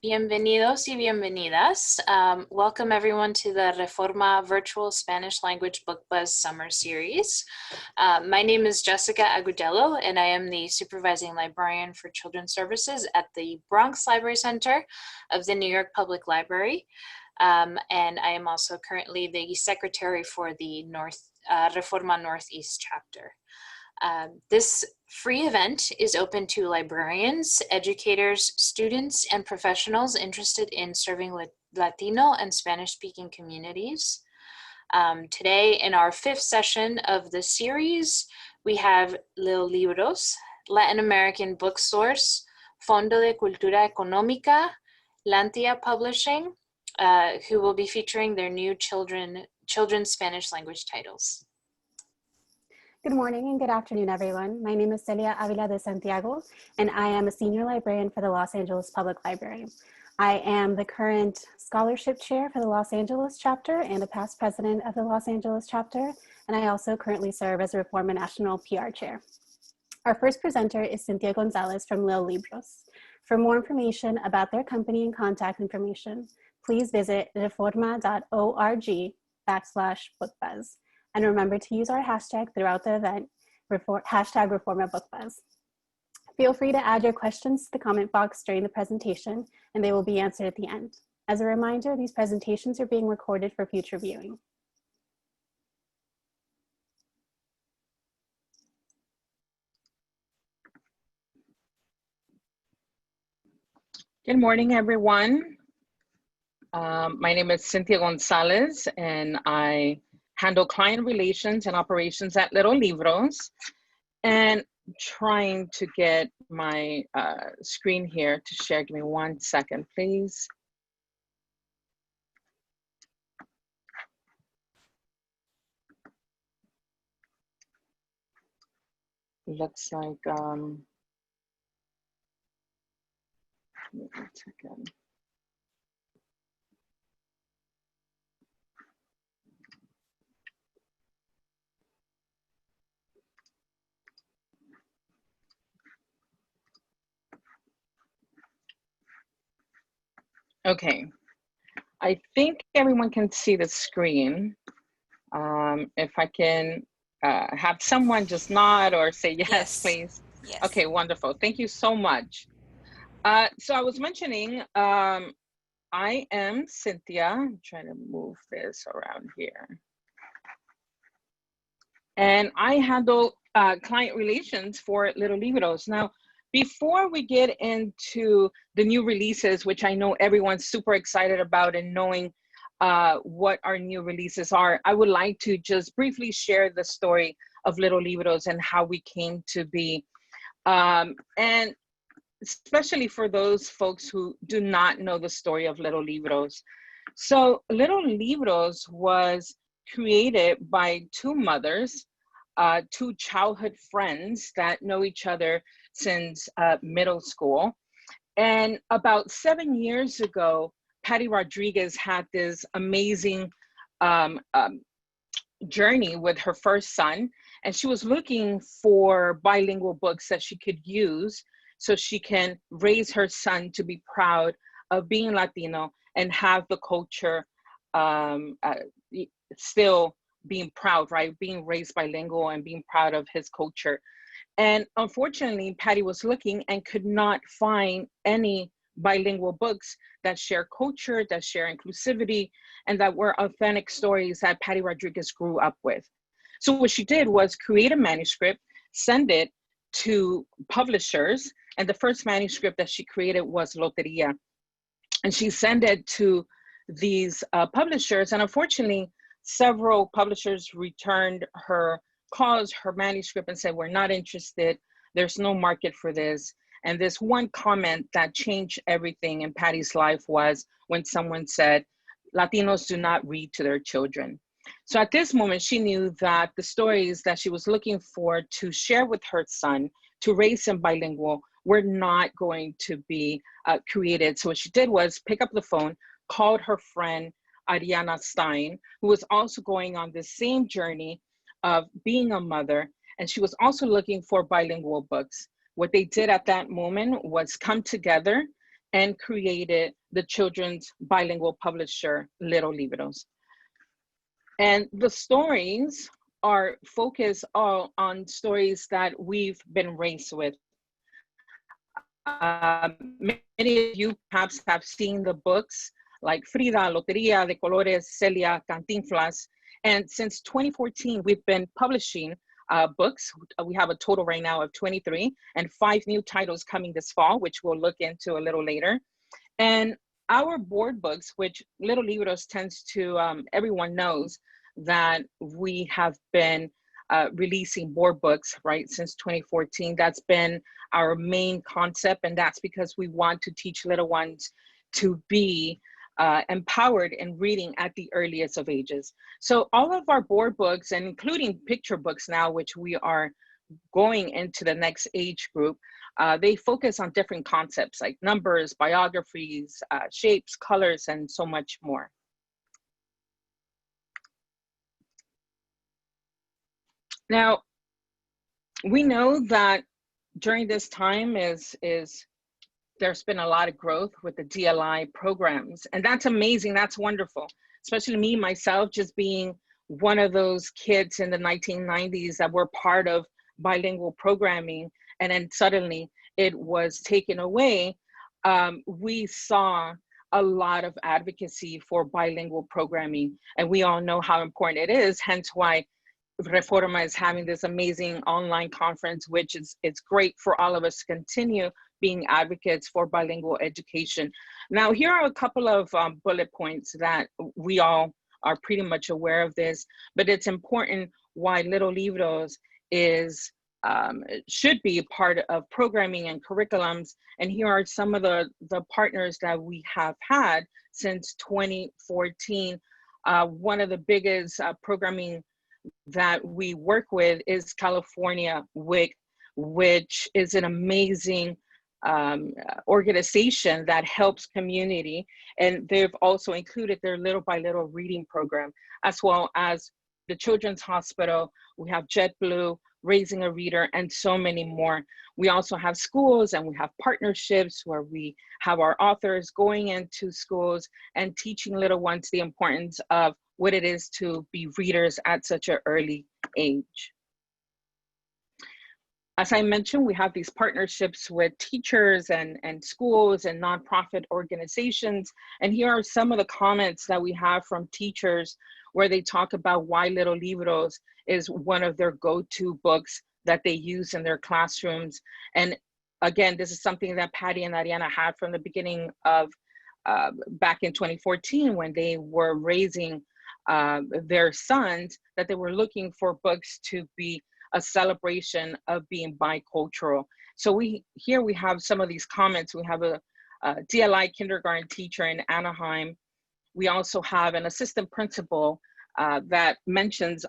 Bienvenidos y bienvenidas. Welcome everyone to the REFORMA Virtual Spanish Language Book Buzz Summer Series. My name is Jessica Agudelo, and I am the Supervising Librarian for Children's Services at the Bronx Library Center of the New York Public Library. And I am also currently the Secretary for the REFORMA Northeast chapter. This free event is open to librarians, educators, students, and professionals interested in serving Latino and Spanish-speaking communities. Today, in our 5th session of the series, we have Leo Libros, Latin American Bookstores, Fondo de Cultura Económica, Lantia Publishing, who will be featuring their new children's Spanish language titles. Good morning and good afternoon, everyone. My name is Celia Avila de Santiago, and I am a senior librarian for the Los Angeles Public Library. I am the current scholarship chair for the Los Angeles chapter and a past president of the Los Angeles chapter, and I also currently serve as a REFORMA National PR chair. Our first presenter is Cynthia Gonzalez from Leo Libros. For more information about their company and contact information, please visit reforma.org/bookbuzz. And remember to use our hashtag throughout the event, hashtag ReformaBookBuzz. Feel free to add your questions to the comment box during the presentation, and they will be answered at the end. As a reminder, these presentations are being recorded for future viewing. Good morning, everyone. My name is Cynthia Gonzalez, and I handle client relations and operations at Leo Libros, and trying to get my screen here to share. Give me 1 second, please. Looks like, give me 1 second. Okay, I think everyone can see the screen. If I can have someone just nod or say yes, please. Yes. Okay, wonderful. Thank you so much. So I was mentioning, I am Cynthia. I'm trying to move this around here. And I handle client relations for Leo Libros. Now, before we get into the new releases, which I know everyone's super excited about and knowing what our new releases are, I would like to just briefly share the story of Leo Libros and how we came to be. And especially for those folks who do not know the story of Leo Libros. So Leo Libros was created by 2 mothers, 2 childhood friends that know each other since middle school. And about 7 years ago, Patty Rodriguez had this amazing journey with her first son, and she was looking for bilingual books that she could use so she can raise her son to be proud of being Latino and have the culture still being proud, right? Being raised bilingual and being proud of his culture. And unfortunately, Patty was looking and could not find any bilingual books that share culture, that share inclusivity, and that were authentic stories that Patty Rodriguez grew up with. So what she did was create a manuscript, send it to publishers, and the first manuscript that she created was Loteria. And she sent it to these publishers, and unfortunately, several publishers returned her calls, her manuscript, and said, we're not interested, there's no market for this. And this one comment that changed everything in Patty's life was when someone said, Latinos do not read to their children. So at this moment, she knew that the stories that she was looking for to share with her son, to raise him bilingual, were not going to be created. So what she did was pick up the phone, called her friend, Ariana Stein, who was also going on the same journey of being a mother, and she was also looking for bilingual books. What they did at that moment was come together and created the children's bilingual publisher, Little Libros. And the stories are focused all on stories that we've been raised with. Many of you perhaps have seen the books like Frida, Loteria, de Colores, Celia, Cantinflas. And since 2014, we've been publishing books. We have a total right now of 23 and 5 new titles coming this fall, which we'll look into a little later. And our board books, which Little Libros tends to, everyone knows that we have been releasing board books, right, since 2014. That's been our main concept, and that's because we want to teach little ones to be empowered in reading at the earliest of ages. So all of our board books, and including picture books now, which we are going into the next age group, they focus on different concepts like numbers, biographies, shapes, colors, and so much more. Now, we know that during this time there's been a lot of growth with the DLI programs, and that's amazing, that's wonderful. Especially me, myself, just being one of those kids in the 1990s that were part of bilingual programming, and then suddenly it was taken away. We saw a lot of advocacy for bilingual programming, and we all know how important it is, hence why REFORMA is having this amazing online conference, which it's great for all of us to continue being advocates for bilingual education. Now, here are a couple of bullet points that we all are pretty much aware of this, but it's important why Little Libros is should be a part of programming and curriculums. And here are some of the partners that we have had since 2014. One of the biggest programming that we work with is California WIC, which is an amazing organization that helps community. And they've also included their Little by Little reading program, as well as the Children's Hospital. We have JetBlue, Raising a Reader, and so many more. We also have schools, and we have partnerships where we have our authors going into schools and teaching little ones the importance of what it is to be readers at such an early age. As I mentioned, we have these partnerships with teachers and schools and nonprofit organizations. And here are some of the comments that we have from teachers where they talk about why Little Libros is one of their go-to books that they use in their classrooms. And again, this is something that Patty and Ariana had from the beginning of back in 2014 when they were raising their sons, that they were looking for books to be a celebration of being bicultural. So here we have some of these comments. We have a DLI kindergarten teacher in Anaheim. We also have an assistant principal that mentions,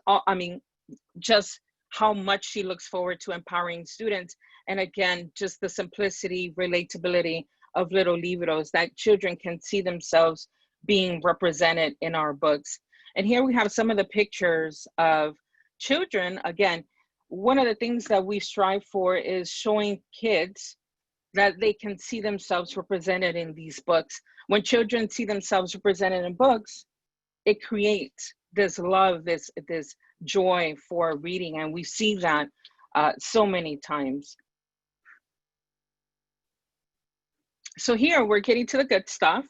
just how much she looks forward to empowering students. And again, just the simplicity, relatability of Little Libros, that children can see themselves being represented in our books. And here we have some of the pictures of children. Again, one of the things that we strive for is showing kids that they can see themselves represented in these books. When children see themselves represented in books, it creates this love, this joy for reading, and we see that so many times. So here we're getting to the good stuff,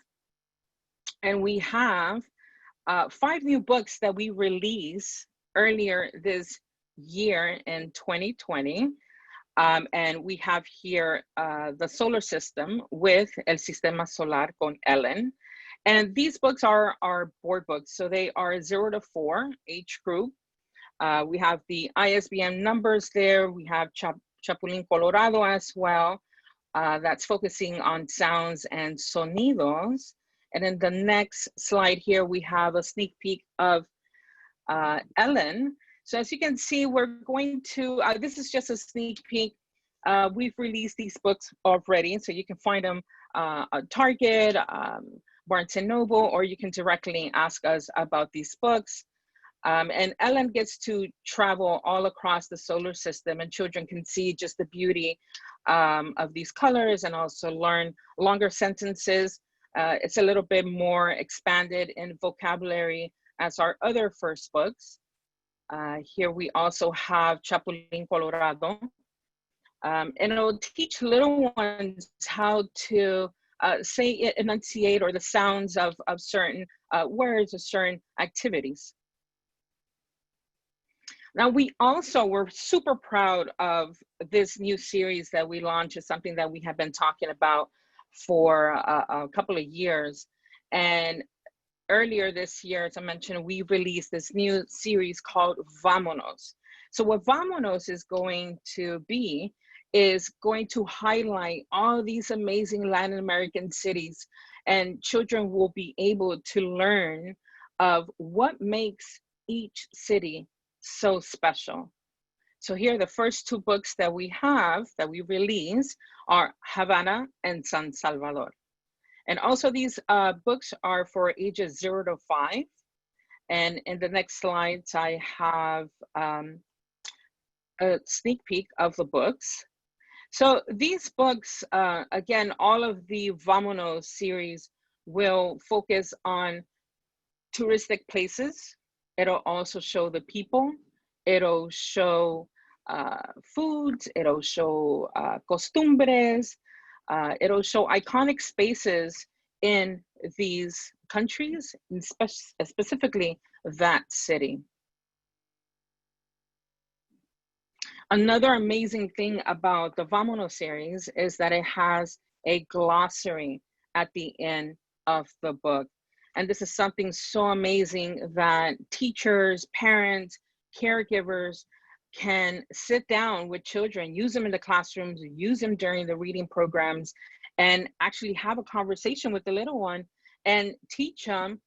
and we have 5 new books that we released earlier this year in 2020. And we have here the solar system with El Sistema Solar con Ellen. And these books are our board books. So they are 0 to 4 age group. We have the ISBN numbers there. We have Chapulín Colorado as well. That's focusing on sounds and sonidos. And then the next slide here, we have a sneak peek of Ellen. So as you can see, we're going to, this is just a sneak peek. We've released these books already, so you can find them at Target, Barnes & Noble, or you can directly ask us about these books. And Ellen gets to travel all across the solar system, and children can see just the beauty of these colors and also learn longer sentences. It's a little bit more expanded in vocabulary as our other first books. Here we also have Chapulín Colorado. And it'll teach little ones how to say, enunciate, or the sounds of certain words or certain activities. Now, we're super proud of this new series that we launched. It's something that we have been talking about for a couple of years. And earlier this year, as I mentioned, we released this new series called Vamonos. So what Vamonos is going to be is going to highlight all these amazing Latin American cities, and children will be able to learn of what makes each city so special. So here, the first two books that we have, that we release, are Havana and San Salvador. And also these books are for ages 0 to 5. And in the next slides, I have a sneak peek of the books. So these books, again, all of the Vamonos series will focus on touristic places. It'll also show the people. It'll show foods. It'll show costumbres. It'll show iconic spaces in these countries, and specifically that city. Another amazing thing about the Vamonos series is that it has a glossary at the end of the book. And this is something so amazing that teachers, parents, caregivers can sit down with children, use them in the classrooms, use them during the reading programs, and actually have a conversation with the little one and teach them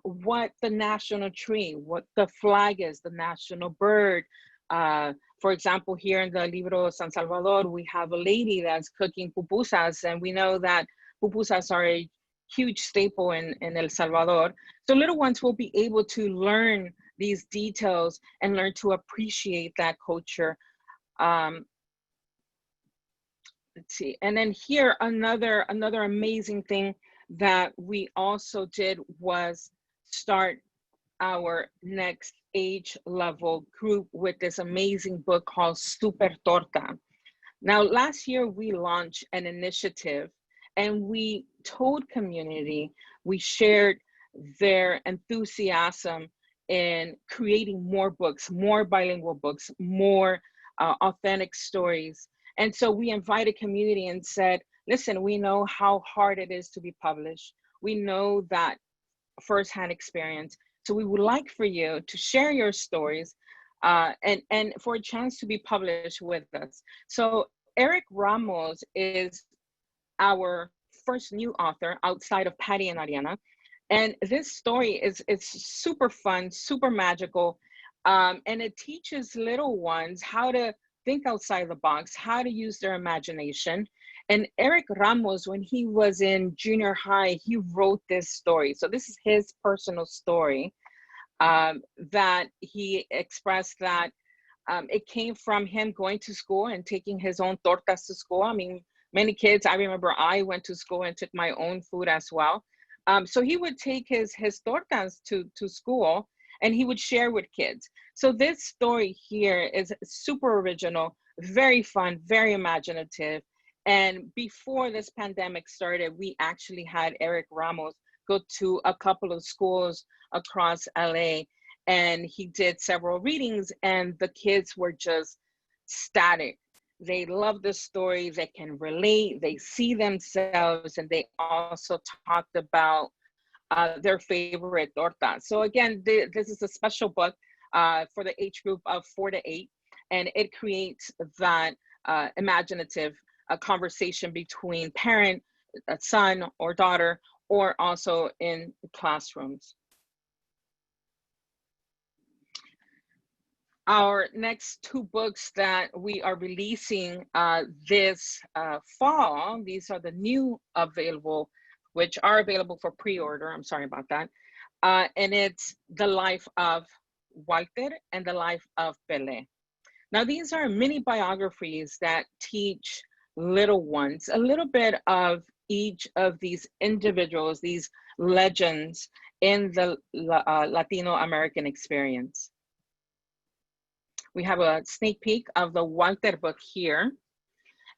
what the national tree, what the flag is, the national bird. For example, here in the Libro San Salvador, we have a lady that's cooking pupusas, and we know that pupusas are a huge staple in El Salvador. So little ones will be able to learn these details and learn to appreciate that culture. Let's see, and then here, another amazing thing that we also did was start our next age level group with this amazing book called Super Torta. Now, last year we launched an initiative and we told community, we shared their enthusiasm in creating more books, more bilingual books, more authentic stories. And so we invited community and said, listen, we know how hard it is to be published. We know that firsthand experience. So we would like for you to share your stories and for a chance to be published with us. So Eric Ramos is our first new author outside of Patty and Ariana. And this story is super fun, super magical. And it teaches little ones how to think outside the box, how to use their imagination. And Eric Ramos, when he was in junior high, he wrote this story. So this is his personal story that he expressed that it came from him going to school and taking his own tortas to school. I mean, many kids, I remember I went to school and took my own food as well. So he would take his tortas to school and he would share with kids. So this story here is super original, very fun, very imaginative. And before this pandemic started, we actually had Eric Ramos go to a couple of schools across LA, and he did several readings, and the kids were just ecstatic. They love the story, they can relate, they see themselves, and they also talked about their favorite torta. So again, this is a special book for the age group of 4 to 8, and it creates that imaginative conversation between parent, son or daughter, or also in classrooms. Our next two books that we are releasing this fall, these are the new available, which are available for pre-order. I'm sorry about that. And it's The Life of Walter and The Life of Pele. Now, these are mini biographies that teach little ones a little bit of each of these individuals, these legends in the Latino American experience. We have a sneak peek of the Walter book here.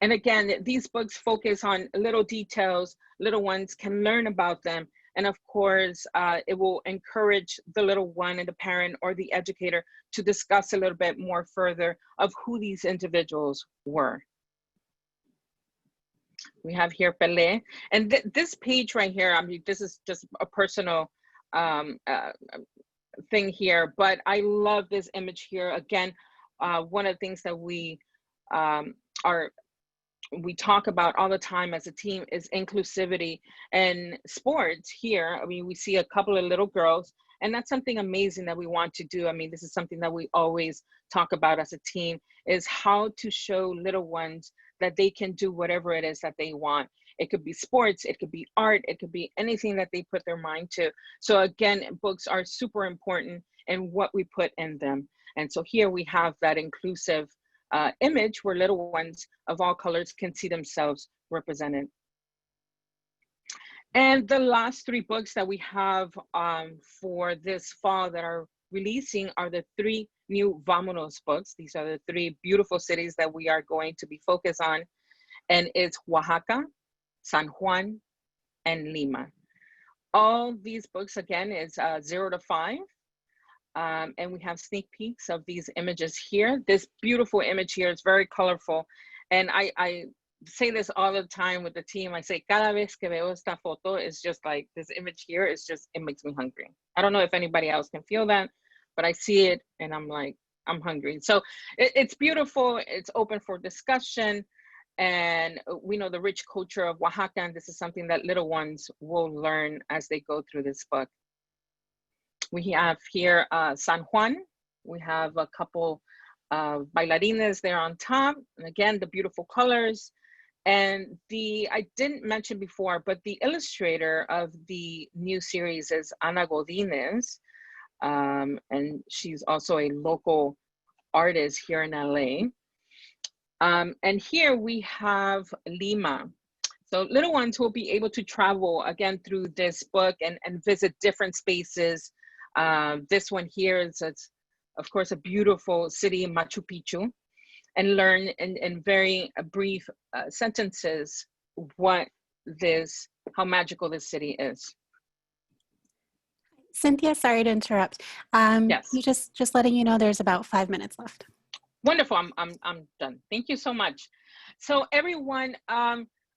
And again, these books focus on little details, little ones can learn about them. And of course, it will encourage the little one and the parent or the educator to discuss a little bit more further of who these individuals were. We have here Pele. And this page right here, I mean, this is just a personal thing here, but I love this image here. Again, one of the things that we talk about all the time as a team is inclusivity and sports here. I mean, we see a couple of little girls, and that's something amazing that we want to do. I mean, this is something that we always talk about as a team, is how to show little ones that they can do whatever it is that they want. It could be sports, it could be art, it could be anything that they put their mind to. So again, books are super important in what we put in them. And so here we have that inclusive image where little ones of all colors can see themselves represented. And the last 3 books that we have for this fall that are releasing are the 3 new Vamonos books. These are the 3 beautiful cities that we are going to be focused on. And it's Oaxaca, San Juan, and Lima. All these books, again, is 0 to 5. And we have sneak peeks of these images here. This beautiful image here is very colorful. And I say this all the time with the team. I say, cada vez que veo esta foto, is just like, this image here is just, it makes me hungry. I don't know if anybody else can feel that, but I see it and I'm like, I'm hungry. So it's beautiful. It's open for discussion. And we know the rich culture of Oaxaca, and this is something that little ones will learn as they go through this book. We have here San Juan. We have a couple of bailarines there on top. And again, the beautiful colors. And I didn't mention before, but the illustrator of the new series is Ana Godinez. And she's also a local artist here in LA. And here we have Lima. So little ones will be able to travel again through this book and visit different spaces. This one here is, of course, a beautiful city, Machu Picchu, and learn in very brief sentences how magical this city is. Cynthia, sorry to interrupt. Yes. You just letting you know there's about 5 minutes left. Wonderful. I'm done. Thank you so much. So everyone,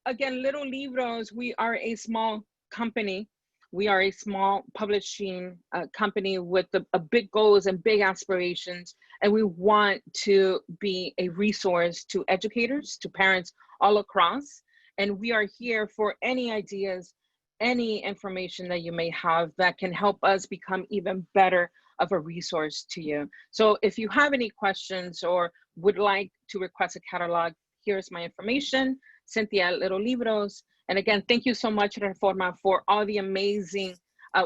again, Little Libros, we are a small company. We are a small publishing company with a big goals and big aspirations, and we want to be a resource to educators, to parents all across. And we are here for any ideas, any information that you may have that can help us become even better of a resource to you. So if you have any questions or would like to request a catalog, here's my information, Cynthia at Little Libros. And again, thank you so much, Reforma, for all the amazing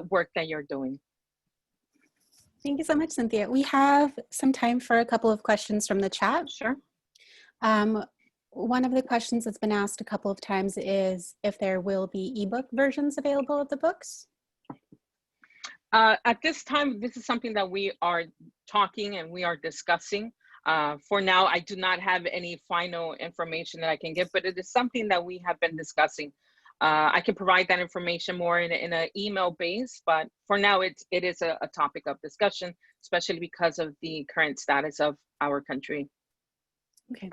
work that you're doing. Thank you so much, Cynthia. We have some time for a couple of questions from the chat. Sure. One of the questions that's been asked a couple of times is if there will be ebook versions available of the books. At this time, this is something that we are talking and we are discussing. For now, I do not have any final information that I can give, but it is something that we have been discussing. I can provide that information more in an email base, but for now, it is a topic of discussion, especially because of the current status of our country. Okay.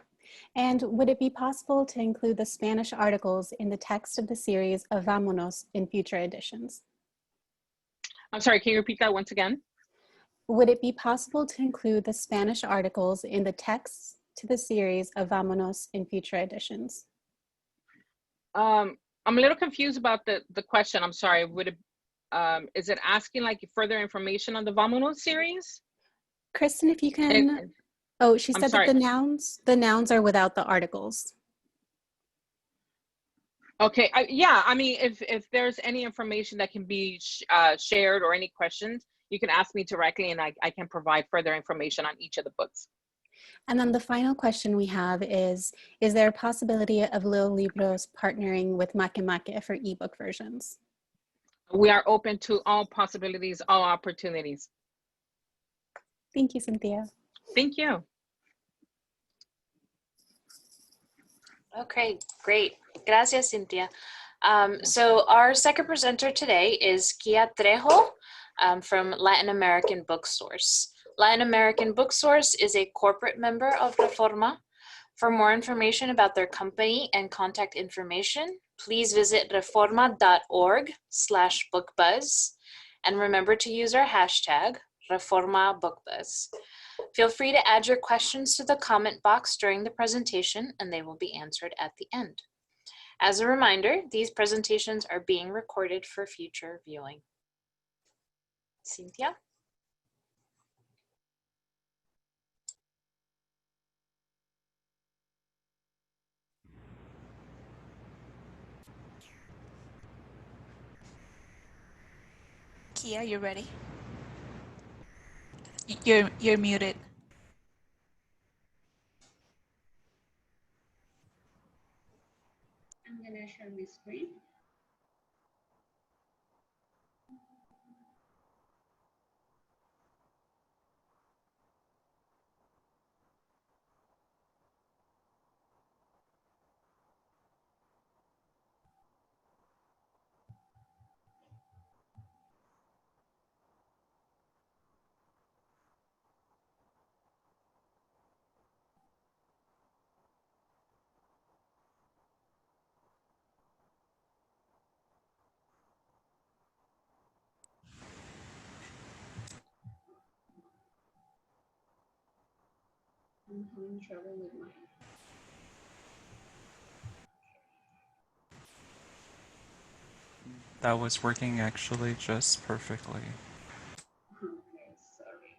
And would it be possible to include the Spanish articles in the text of the series of Vamonos in future editions? I'm sorry, can you repeat that once again? Would it be possible to include the Spanish articles in the text to the series of Vamonos in future editions? I'm a little confused about the question. I'm sorry. Would it, is it asking like further information on the Vamonos series? Kristen, if you can. Oh, she said that the nouns are without the articles. Okay, yeah, I mean, if there's any information that can be shared or any questions, you can ask me directly and I can provide further information on each of the books. And then the final question we have is there a possibility of Leo Libros partnering with Make for ebook versions? We are open to all possibilities, all opportunities. Thank you, Cynthia. Thank you. Okay, great. Gracias, Cynthia. So our second presenter today is Kia Trejo from Latin American Booksource. Latin American Booksource is a corporate member of Reforma. For more information about their company and contact information, please visit reforma.org/bookbuzz. And remember to use our hashtag, ReformaBookBuzz. Feel free to add your questions to the comment box during the presentation, and they will be answered at the end. As a reminder, these presentations are being recorded for future viewing. Cynthia? Kia, you ready? You're muted. I'm gonna share my screen. I'm having trouble with mine. That was working actually just perfectly. Okay, sorry.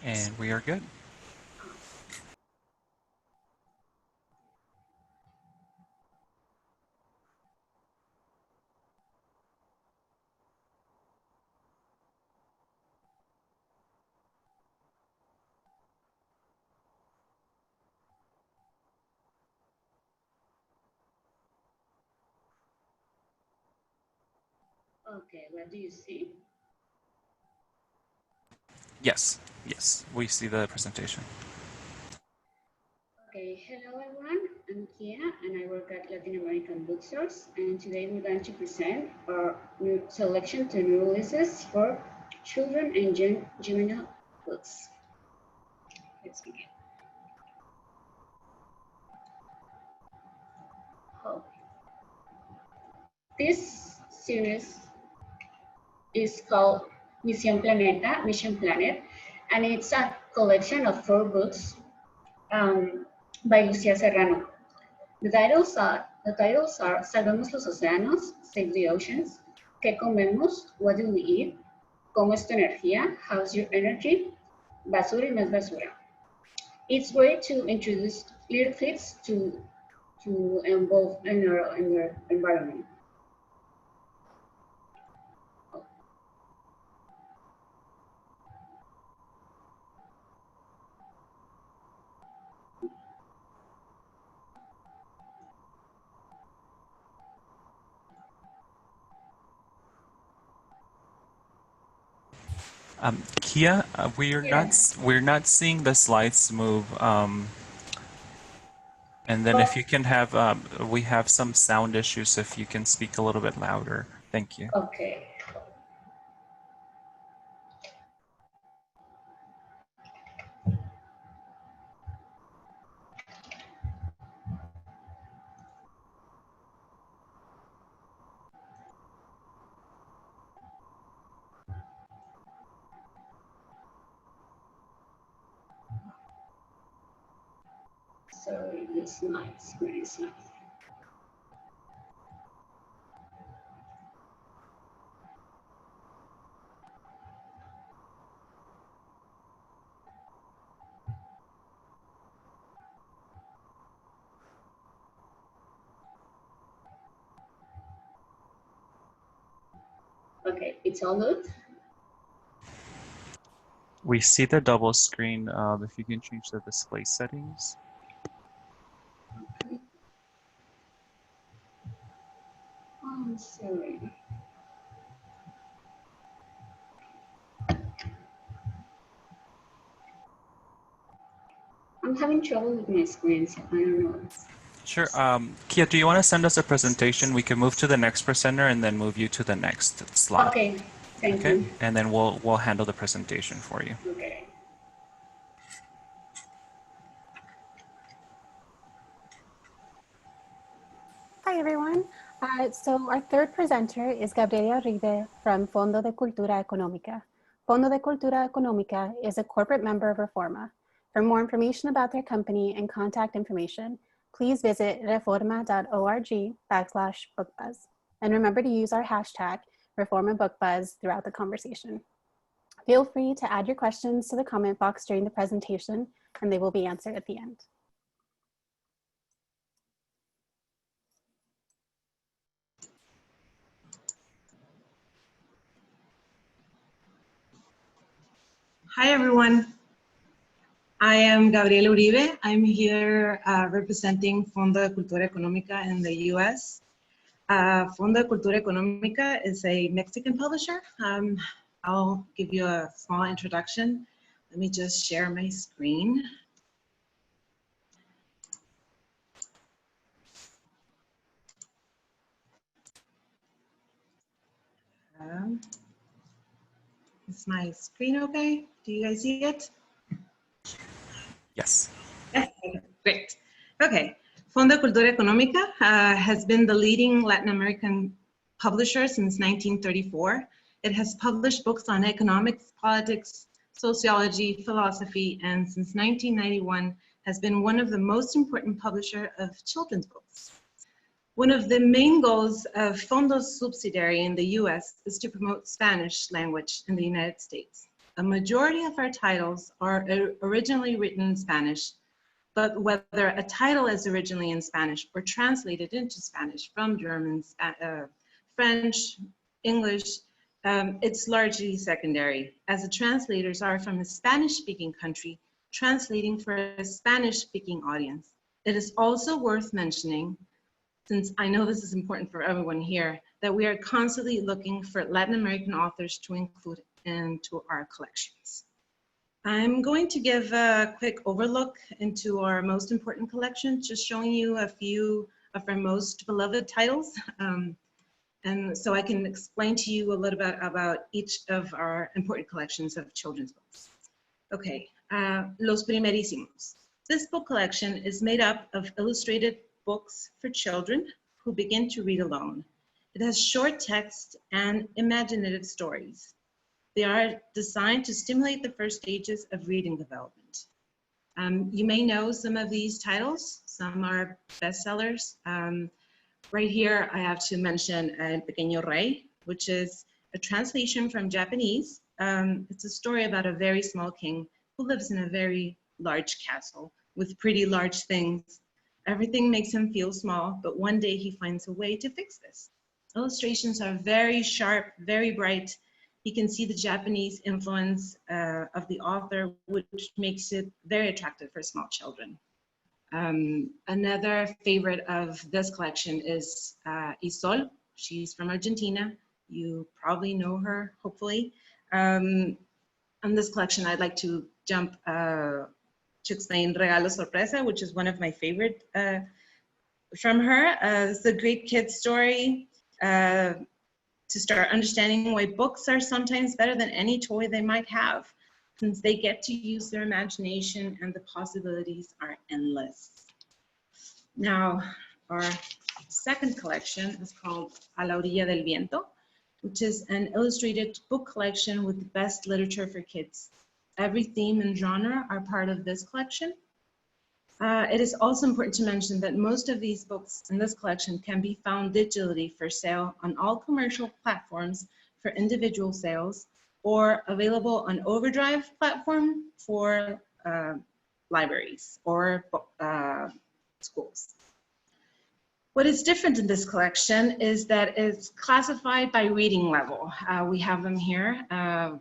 And we are good. Okay, what do you see? Yes, yes, we see the presentation. Okay, hello everyone. I'm Kia and I work at Latin American Booksource, and today we're going to present our new selection to new releases for children and juvenile books. Let's begin. Oh. This series is called Mission Planet, and it's a collection of 4 books by Lucia Serrano. The titles are Salvemos los Océanos, Save the Oceans, ¿Qué comemos? What do we eat? ¿Cómo es tu energía? How's your energy? Basura y más basura. It's great to introduce little kids to involve in their environment. Kia, we're Yes. not seeing the slides move. And then if you can have, we have some sound issues. So if you can speak a little bit louder, thank you. Okay. Sorry, this nice, very nice. Okay, it's all good. We see the double screen. If you can change the display settings. Okay. I'm sorry. I'm having trouble with my screen, so I don't know. Sure. Kia, do you want to send us a presentation? We can move to the next presenter and then move you to the next slide. Okay, thank Okay, you. and then we'll handle the presentation for you. Okay. Hi, everyone. So our third presenter is Gabriella Arribe from Fondo de Cultura Económica. Fondo de Cultura Económica is a corporate member of REFORMA. For more information about their company and contact information, please visit reforma.org/bookbuzz. And remember to use our hashtag ReformaBookBuzz throughout the conversation. Feel free to add your questions to the comment box during the presentation, and they will be answered at the end. Hi, everyone. I am Gabriella Uribe. I'm here representing Fondo de Cultura Económica in the US. Fondo de Cultura Económica is a Mexican publisher. I'll give you a small introduction. Let me just share my screen. Is my screen okay? Do you guys see it? Yes. Yes, great. Okay, Fondo de Cultura Económica has been the leading Latin American publisher since 1934. It has published books on economics, politics, sociology, philosophy, and since 1991 has been one of the most important publisher of children's books. One of the main goals of Fondo's subsidiary in the US is to promote Spanish language in the United States. A majority of our titles are originally written in Spanish, but whether a title is originally in Spanish or translated into Spanish from German, French, English, it's largely secondary, as the translators are from a Spanish-speaking country translating for a Spanish-speaking audience. It is also worth mentioning, since I know this is important for everyone here, that we are constantly looking for Latin American authors to include into our collections. I'm going to give a quick overlook into our most important collections, just showing you a few of our most beloved titles. And so I can explain to you a little bit about each of our important collections of children's books. Okay, Los Primerísimos. This book collection is made up of illustrated books for children who begin to read alone. It has short text and imaginative stories. They are designed to stimulate the first stages of reading development. You may know some of these titles. Some are bestsellers. Right here, I have to mention El Pequeño Rey, which is a translation from Japanese. It's a story about a very small king who lives in a very large castle with pretty large things. Everything makes him feel small, but one day he finds a way to fix this. Illustrations are very sharp, very bright. You can see the Japanese influence of the author, which makes it very attractive for small children. Another favorite of this collection is Isol. She's from Argentina. You probably know her, hopefully. On this collection, I'd like to jump to explain Regalo Sorpresa, which is one of my favorite from her. It's a great kid story to start understanding why books are sometimes better than any toy they might have, since they get to use their imagination and the possibilities are endless. Now, our second collection is called A la Orilla del Viento, which is an illustrated book collection with the best literature for kids. Every theme and genre are part of this collection. It is also important to mention that most of these books in this collection can be found digitally for sale on all commercial platforms for individual sales, or available on Overdrive platform for libraries or schools. What is different in this collection is that it's classified by reading level. We have them here,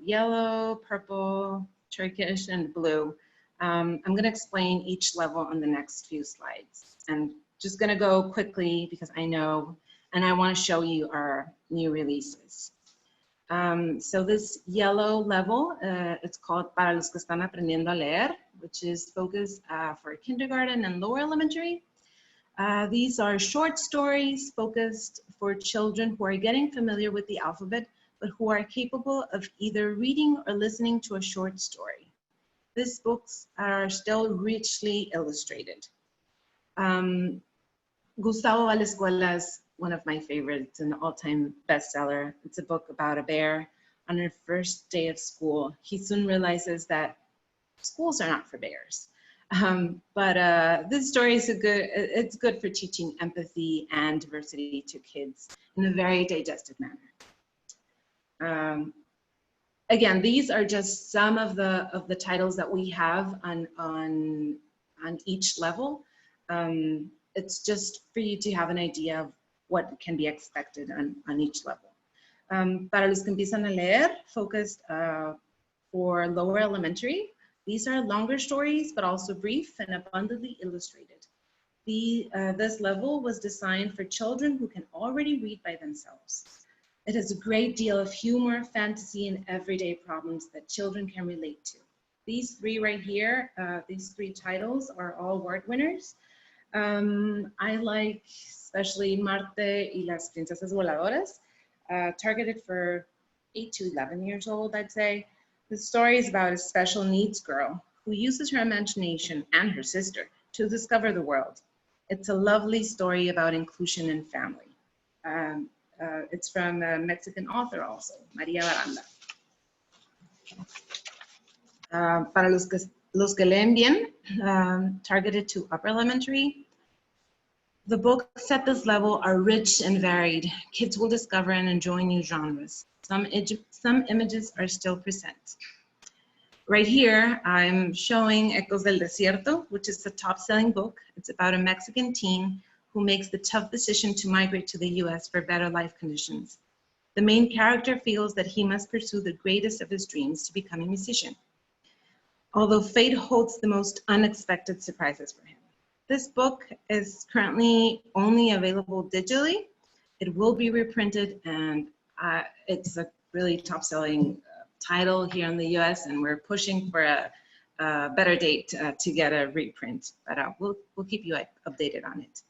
yellow, purple, turquoise, and blue. I'm gonna explain each level on the next few slides. And just gonna go quickly because I know, and I wanna show you our new releases. So this yellow level, it's called Para los que están aprendiendo a leer, which is focused for kindergarten and lower elementary. These are short stories focused for children who are getting familiar with the alphabet, but who are capable of either reading or listening to a short story. These books are still richly illustrated. Gustavo va a la escuela is one of my favorites, an all-time bestseller. It's a book about a bear on her first day of school. He soon realizes that schools are not for bears. But this story is it's good for teaching empathy and diversity to kids in a very digestive manner. Again, these are just some of the titles that we have on each level. It's just for you to have an idea of what can be expected on each level. Para los que empiezan a leer, focused for lower elementary. These are longer stories, but also brief and abundantly illustrated. This level was designed for children who can already read by themselves. It has a great deal of humor, fantasy, and everyday problems that children can relate to. These three right here, these three titles are all award winners. I like especially Marte y las Princesas Voladoras, targeted for 8 to 11 years old, I'd say. The story is about a special needs girl who uses her imagination and her sister to discover the world. It's a lovely story about inclusion and family. It's from a Mexican author also, Maria Baranda. Para los que leen bien, targeted to upper elementary. The books at this level are rich and varied. Kids will discover and enjoy new genres. Some images are still present. Right here, I'm showing Ecos del Desierto, which is the top-selling book. It's about a Mexican teen who makes the tough decision to migrate to the US for better life conditions. The main character feels that he must pursue the greatest of his dreams to become a musician, although fate holds the most unexpected surprises for him. This book is currently only available digitally. It will be reprinted, and it's a really top-selling title here in the US, and we're pushing for a better date to get a reprint, but we'll keep you updated on it.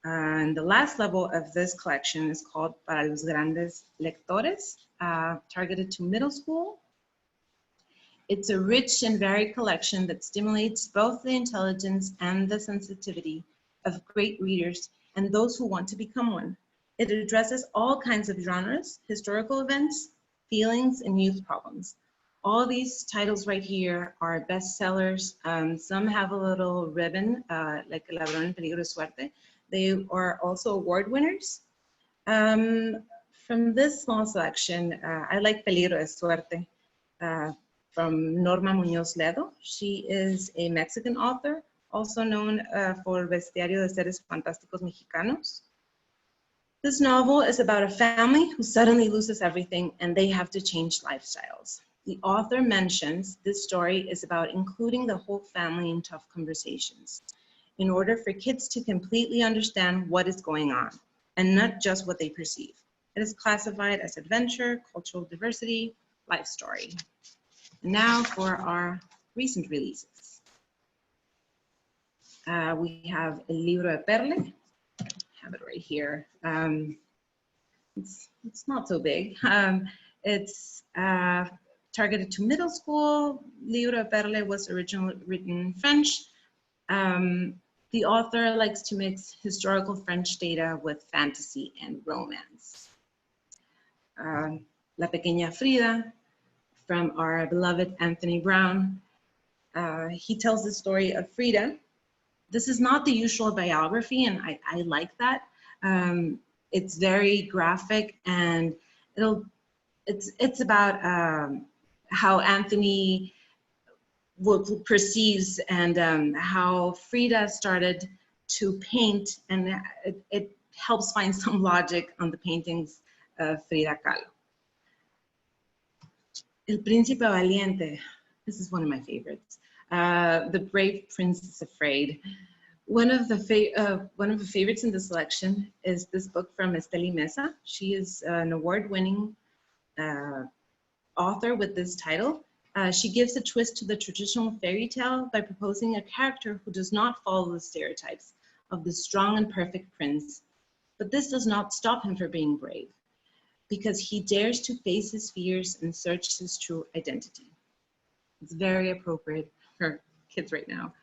And the last level of this collection is called Para los Grandes Lectores, targeted to middle school. It's a rich and varied collection that stimulates both the intelligence and the sensitivity of great readers and those who want to become one. It addresses all kinds of genres, historical events, feelings, and youth problems. All these titles right here are bestsellers. Some have a little ribbon, like El Ladrón en Peligro de Suerte. They are also award winners. From this small selection, I like Peligro de Suerte from Norma Muñoz Ledo. She is a Mexican author, also known for Bestiario de Seres Fantásticos Mexicanos. This novel is about a family who suddenly loses everything and they have to change lifestyles. The author mentions this story is about including the whole family in tough conversations in order for kids to completely understand what is going on and not just what they perceive. It is classified as adventure, cultural diversity, life story. And now for our recent releases. We have El Libro de Pele. Have it right here. It's not so big. It's targeted to middle school. Libro de Pele was originally written in French. The author likes to mix historical French data with fantasy and romance. La Pequeña Frida, from our beloved Anthony Brown. He tells the story of Frida. This is not the usual biography, and I like that. It's very graphic, and it's about how Anthony perceives and how Frida started to paint, and it helps find some logic on the paintings of Frida Kahlo. El Príncipe Valiente, this is one of my favorites. The Brave Prince is Afraid. One of the favorites in the selection is this book from Esteli Mesa. She is an award-winning author with this title. She gives a twist to the traditional fairy tale by proposing a character who does not follow the stereotypes of the strong and perfect prince. But this does not stop him from being brave, because he dares to face his fears and search his true identity. It's very appropriate for kids right now.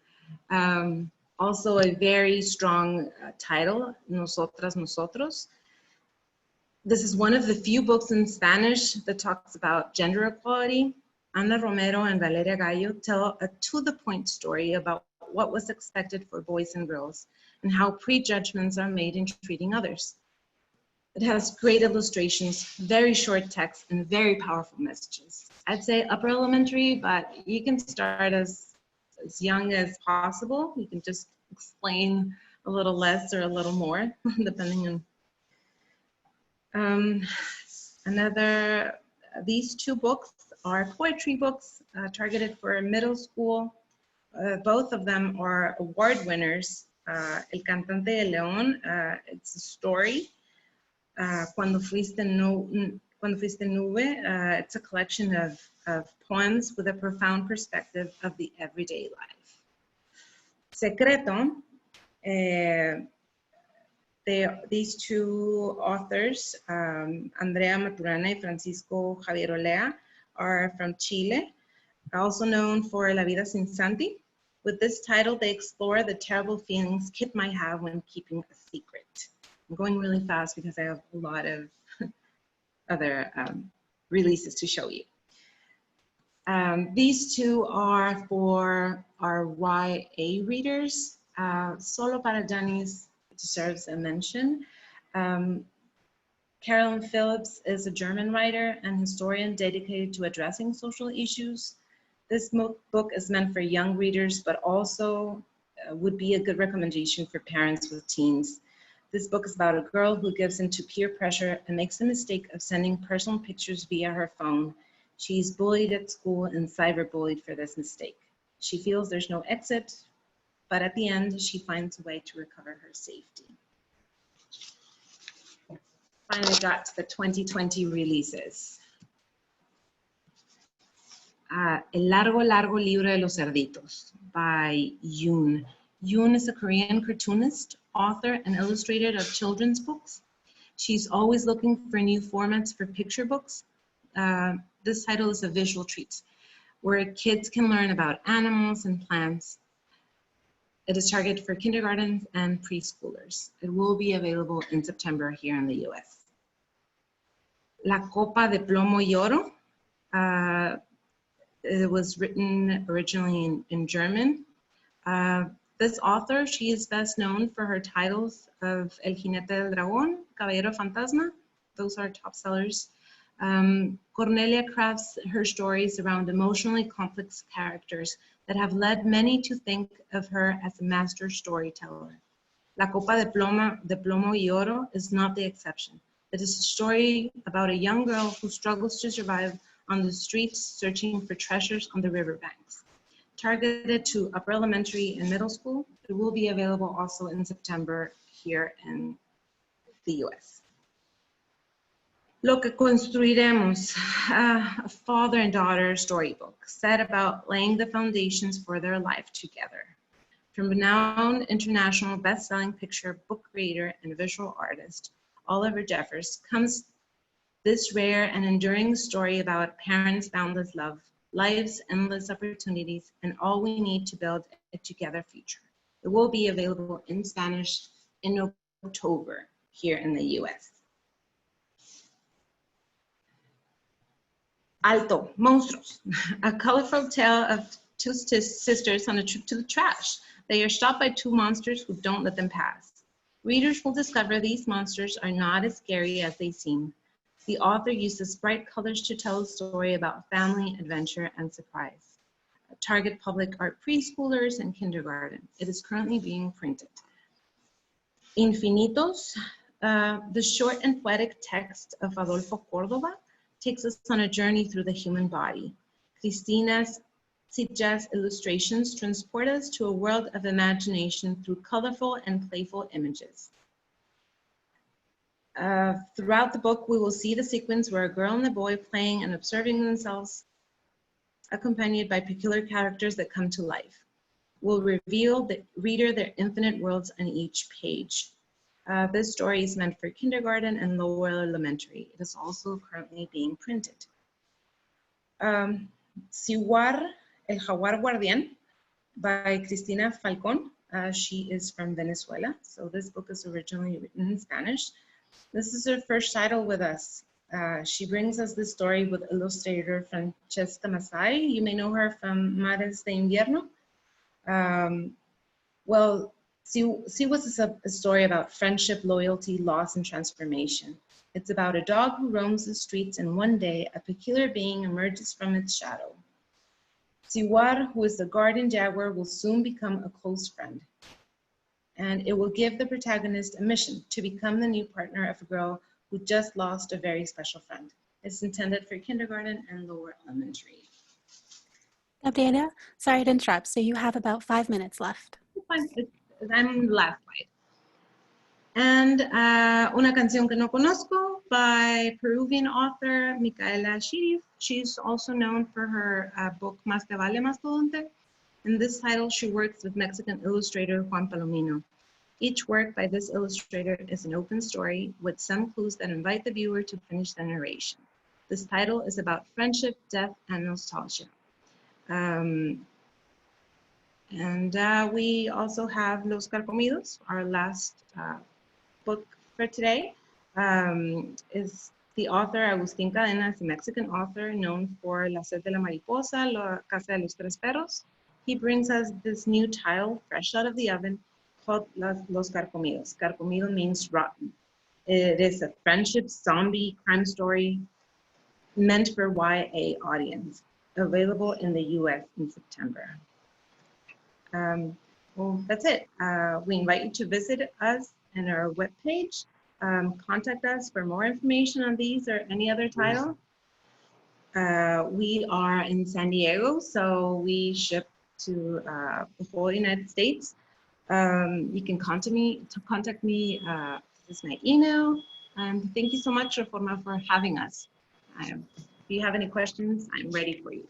Also a very strong title, Nosotras, Nosotros. This is one of the few books in Spanish that talks about gender equality. Ana Romero and Valeria Gallo tell a to-the-point story about what was expected for boys and girls and how prejudgments are made in treating others. It has great illustrations, very short text, and very powerful messages. I'd say upper elementary, but you can start as young as possible. You can just explain a little less or a little more, depending on. These two books are poetry books targeted for middle school. Both of them are award winners. El Cantante de León, it's a story. Cuando fuiste nube, it's a collection of poems with a profound perspective of the everyday life. Secreto, these two authors, Andrea Maturana and Francisco Javier Olea, are from Chile, also known for La Vida Sin Santi. With this title, they explore the terrible feelings kids might have when keeping a secret. I'm going really fast because I have a lot of other releases to show you. These two are for our YA readers. Solo para Janis deserves a mention. Carolyn Phillips is a German writer and historian dedicated to addressing social issues. This book is meant for young readers, but also would be a good recommendation for parents with teens. This book is about a girl who gives into peer pressure and makes the mistake of sending personal pictures via her phone. She's bullied at school and cyberbullied for this mistake. She feels there's no exit, but at the end, she finds a way to recover her safety. Finally got to the 2020 releases. El Largo, Largo Libro de los Cerditos by Yoon. Yoon is a Korean cartoonist, author, and illustrator of children's books. She's always looking for new formats for picture books. This title is a visual treat, where kids can learn about animals and plants. It is targeted for kindergartens and preschoolers. It will be available in September here in the US. La Copa de Plomo y Oro. It was written originally in German. This author, she is best known for her titles of El Jinete del Dragón, Caballero Fantasma. Those are top sellers. Cornelia crafts her stories around emotionally complex characters that have led many to think of her as a master storyteller. La Copa de Plomo y Oro is not the exception. It is a story about a young girl who struggles to survive on the streets searching for treasures on the riverbanks. Targeted to upper elementary and middle school, it will be available also in September here in the US. Lo que construiremos, a father and daughter storybook set about laying the foundations for their life together. From renowned international best-selling picture book creator and visual artist, Oliver Jeffers, comes this rare and enduring story about parents' boundless love, life's endless opportunities, and all we need to build a together future. It will be available in Spanish in October here in the US. Alto, Monstruos, a colorful tale of two sisters on a trip to the trash. They are stopped by two monsters who don't let them pass. Readers will discover these monsters are not as scary as they seem. The author uses bright colors to tell a story about family, adventure, and surprise. Target public are preschoolers and kindergarten. It is currently being printed. Infinitos, the short and poetic text of Adolfo Córdoba, takes us on a journey through the human body. Cristina's Sitja's illustrations transport us to a world of imagination through colorful and playful images. Throughout the book, we will see the sequence where a girl and a boy playing and observing themselves, accompanied by peculiar characters that come to life. Will reveal the reader their infinite worlds on each page. This story is meant for kindergarten and lower elementary. It is also currently being printed. Siwar, El Jaguar Guardián by Cristina Falcón. She is from Venezuela, so this book is originally written in Spanish. This is her first title with us. She brings us this story with illustrator Francesca Masai. You may know her from Mares de Invierno. Well, Siwas is a story about friendship, loyalty, loss, and transformation. It's about a dog who roams the streets, and one day a peculiar being emerges from its shadow. Siwar, who is the guardian jaguar, will soon become a close friend. And it will give the protagonist a mission to become the new partner of a girl who just lost a very special friend. It's intended for kindergarten and lower elementary. Gabriella, sorry to interrupt. So you have about 5 minutes left. I'm last slide. And Una Canción Que No Conozco by Peruvian author Micaela Shirif. She's also known for her book Más Te Vale Mastodonte. In this title, she works with Mexican illustrator Juan Palomino. Each work by this illustrator is an open story with some clues that invite the viewer to finish the narration. This title is about friendship, death, and nostalgia. We also have Los Carcomidos, our last book for today. Is the author Agustín Cadenas, a Mexican author known for La Sed de la Mariposa, La Casa de los Tres Perros. He brings us this new title, fresh out of the oven, called Los Carcomidos. Carcomido means rotten. It is a friendship zombie crime story meant for YA audience, available in the US in September. Well, that's it. We invite you to visit us on our webpage. Contact us for more information on these or any other title. We are in San Diego, so we ship to the whole United States. You can contact me. This is my email. Thank you so much, REFORMA, for having us. If you have any questions, I'm ready for you.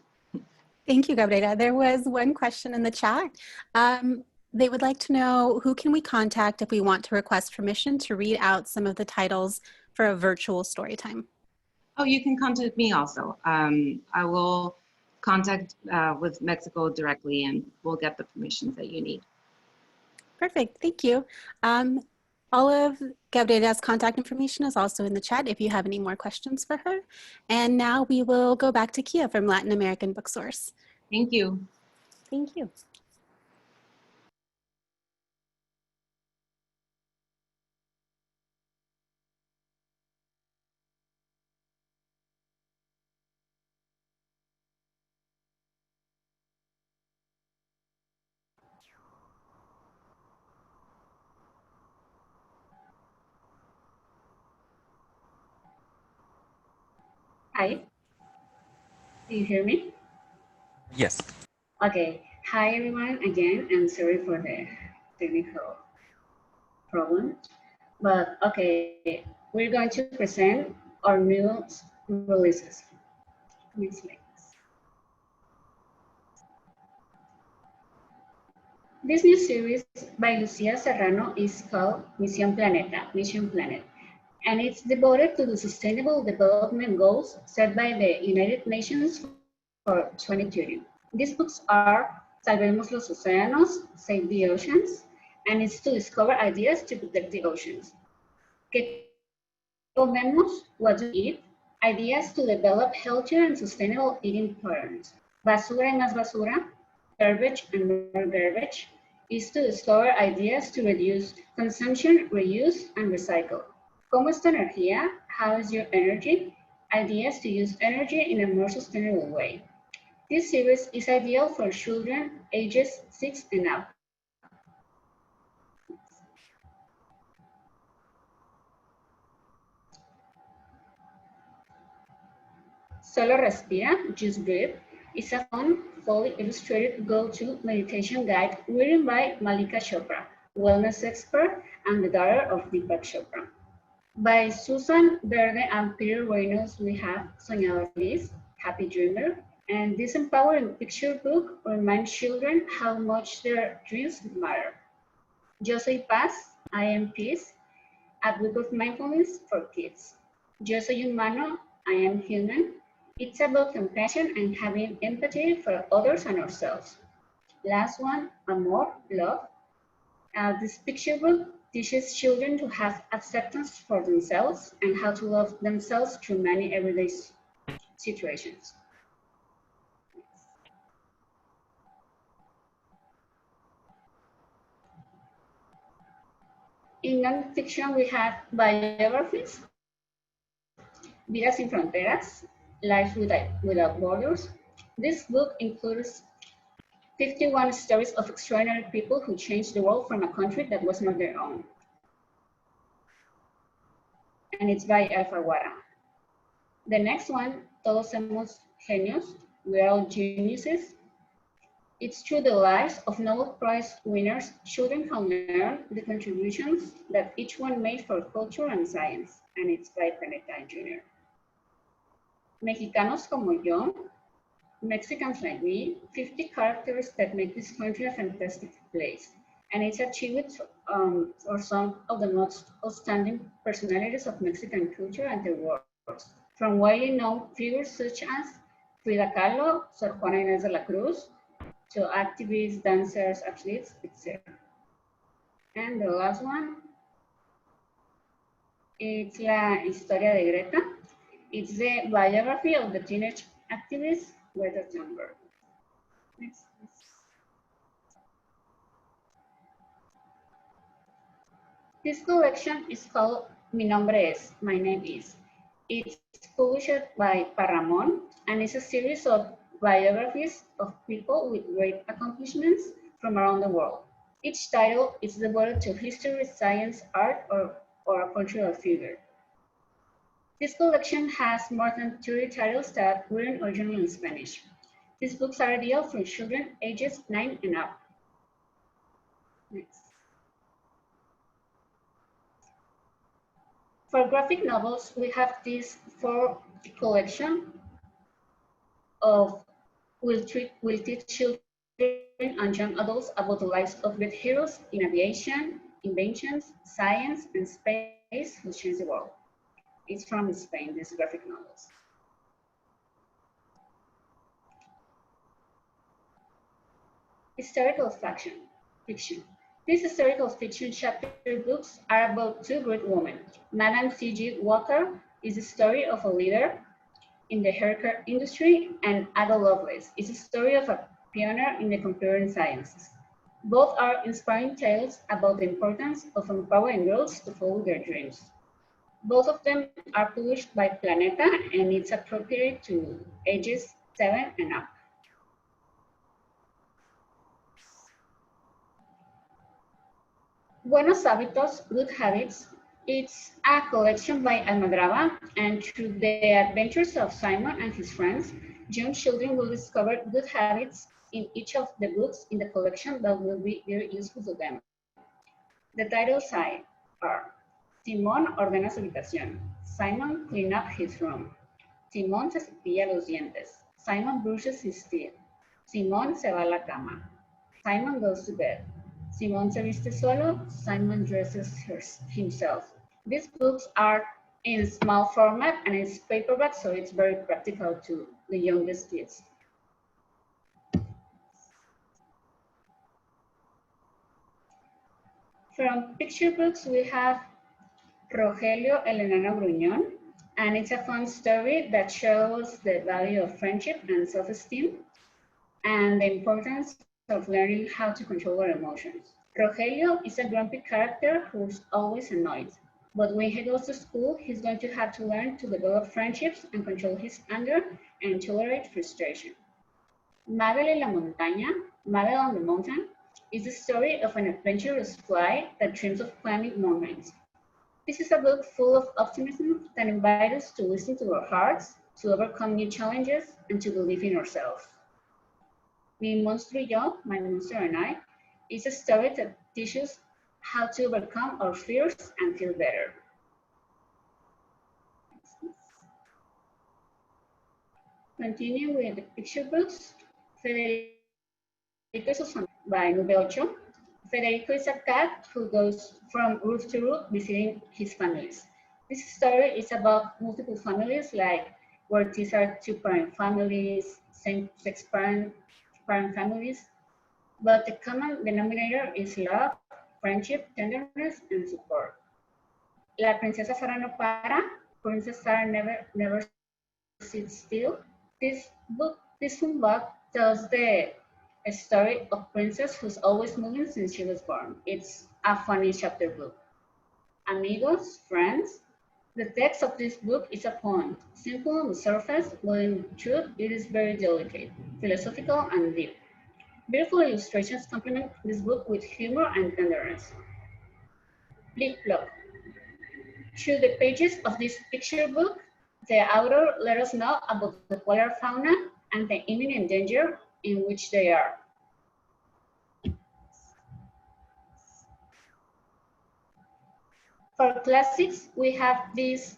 Thank you, Gabriella. There was one question in the chat. They would like to know, who can we contact if we want to request permission to read out some of the titles for a virtual story time? Oh, you can contact me also. I will contact with Mexico directly and we'll get the permissions that you need. Perfect, thank you. All of Gabriella's contact information is also in the chat if you have any more questions for her. And now we will go back to Kia from Latin American Book Source. Thank you. Thank you. Hi, do you hear me? Yes. Okay, hi everyone again, and sorry for the technical problem. But okay, we're going to present our new releases. Next slide. This new series by Lucia Serrano is called Mission Planeta, Mission Planet, and it's devoted to the Sustainable Development Goals set by the United Nations for 2030. These books are Salvemos los Océanos, Save the Oceans, and it's to discover ideas to protect the oceans. ¿Qué comemos? What to eat? Ideas to develop healthier and sustainable eating patterns. Basura y más basura, garbage and more garbage, is to discover ideas to reduce consumption, reuse, and recycle. ¿Cómo es tu energía? How is your energy? Ideas to use energy in a more sustainable way. This series is ideal for children ages 6 and up. Solo Respira, Just Breathe, is a fun, fully illustrated go-to meditation guide written by Malika Chopra, wellness expert and the daughter of Deepak Chopra. By Susan Verde and Peter Reynolds, we have Soñador Feliz, Happy Dreamer, and this empowering picture book reminds children how much their dreams matter. Yo Soy Paz, I Am Peace, a book of mindfulness for kids. Yo Soy Humano, I Am Human. It's about compassion and having empathy for others and ourselves. Last one, Amor, Love. This picture book teaches children to have acceptance for themselves and how to love themselves through many everyday situations. In nonfiction, we have biographies, Vidas sin Fronteras, Lives Without Borders. This book includes 51 stories of extraordinary people who changed the world from a country that was not their own. And it's by Alfaguara. The next one, Todos Somos Genios, We Are All Geniuses. It's through the lives of Nobel Prize winners, children can learn the contributions that each one made for culture and science, and it's by Peneta Jr. Mexicanos como yo, Mexicans like me, 50 characters that make this country a fantastic place. And it's a tribute for some of the most outstanding personalities of Mexican culture and their works. From widely known figures such as Frida Kahlo, Sor Juana Inés de la Cruz, to activists, dancers, athletes, etc. And the last one, it's La Historia de Greta. It's the biography of the teenage activist Greta Thunberg. Next, please. This collection is called Mi Nombre Es, My Name Is. It's published by Paramón, and it's a series of biographies of people with great accomplishments from around the world. Each title is devoted to history, science, art, or a cultural figure. This collection has more than 30 titles that are written originally in Spanish. These books are ideal for children ages 9 and up. Next. For graphic novels, we have this 4 collection of will teach children and young adults about the lives of great heroes in aviation, inventions, science, and space who changed the world. It's from Spain, these graphic novels. Historical fiction. These historical fiction chapter books are about 2 great women. Madame C.G. Walker is the story of a leader in the haircare industry, and Ada Lovelace is a story of a pioneer in the computer sciences. Both are inspiring tales about the importance of empowering girls to follow their dreams. Both of them are published by Planeta, and it's appropriate to ages 7 and up. Buenos Hábitos, Good Habits. It's a collection by Almadraba, and through the adventures of Simon and his friends, young children will discover good habits in each of the books in the collection that will be very useful to them. The titles are Simón ordena su habitación. Simon clean up his room. Simón se cepilla los dientes. Simon brushes his teeth. Simón se va a la cama. Simon goes to bed. Simón se viste solo. Simon dresses himself. These books are in small format and it's paperback, so it's very practical to the youngest kids. From picture books, we have Rogelio El Enano Gruñón, and it's a fun story that shows the value of friendship and self-esteem and the importance of learning how to control our emotions. Rogelio is a grumpy character who's always annoyed, but when he goes to school, he's going to have to learn to develop friendships and control his anger and tolerate frustration. Mabel y la Montaña, Mabel on the Mountain, is the story of an adventurous fly that dreams of climbing mountains. This is a book full of optimism that invites us to listen to our hearts, to overcome new challenges, and to believe in ourselves. Mi Monstruo y Yo, My Monster and I, is a story that teaches how to overcome our fears and feel better. Continue with the picture books. Federico is by Nube Ocho. Federico is a cat who goes from roof to roof visiting his families. This story is about multiple families, like where these are two-parent families, same-sex parent families, but the common denominator is love, friendship, tenderness, and support. La princesa Sara no para, Princess Sara never sits still. This book tells a story of princess who's always moving since she was born. It's a funny chapter book. Amigos, friends, the text of this book is a poem, simple on the surface, but in truth it is very delicate, philosophical, and deep. Beautiful illustrations complement this book with humor and tenderness. Flip flop. Through the pages of this picture book, the author let us know about the polar fauna and the imminent danger in which they are. For classics, we have this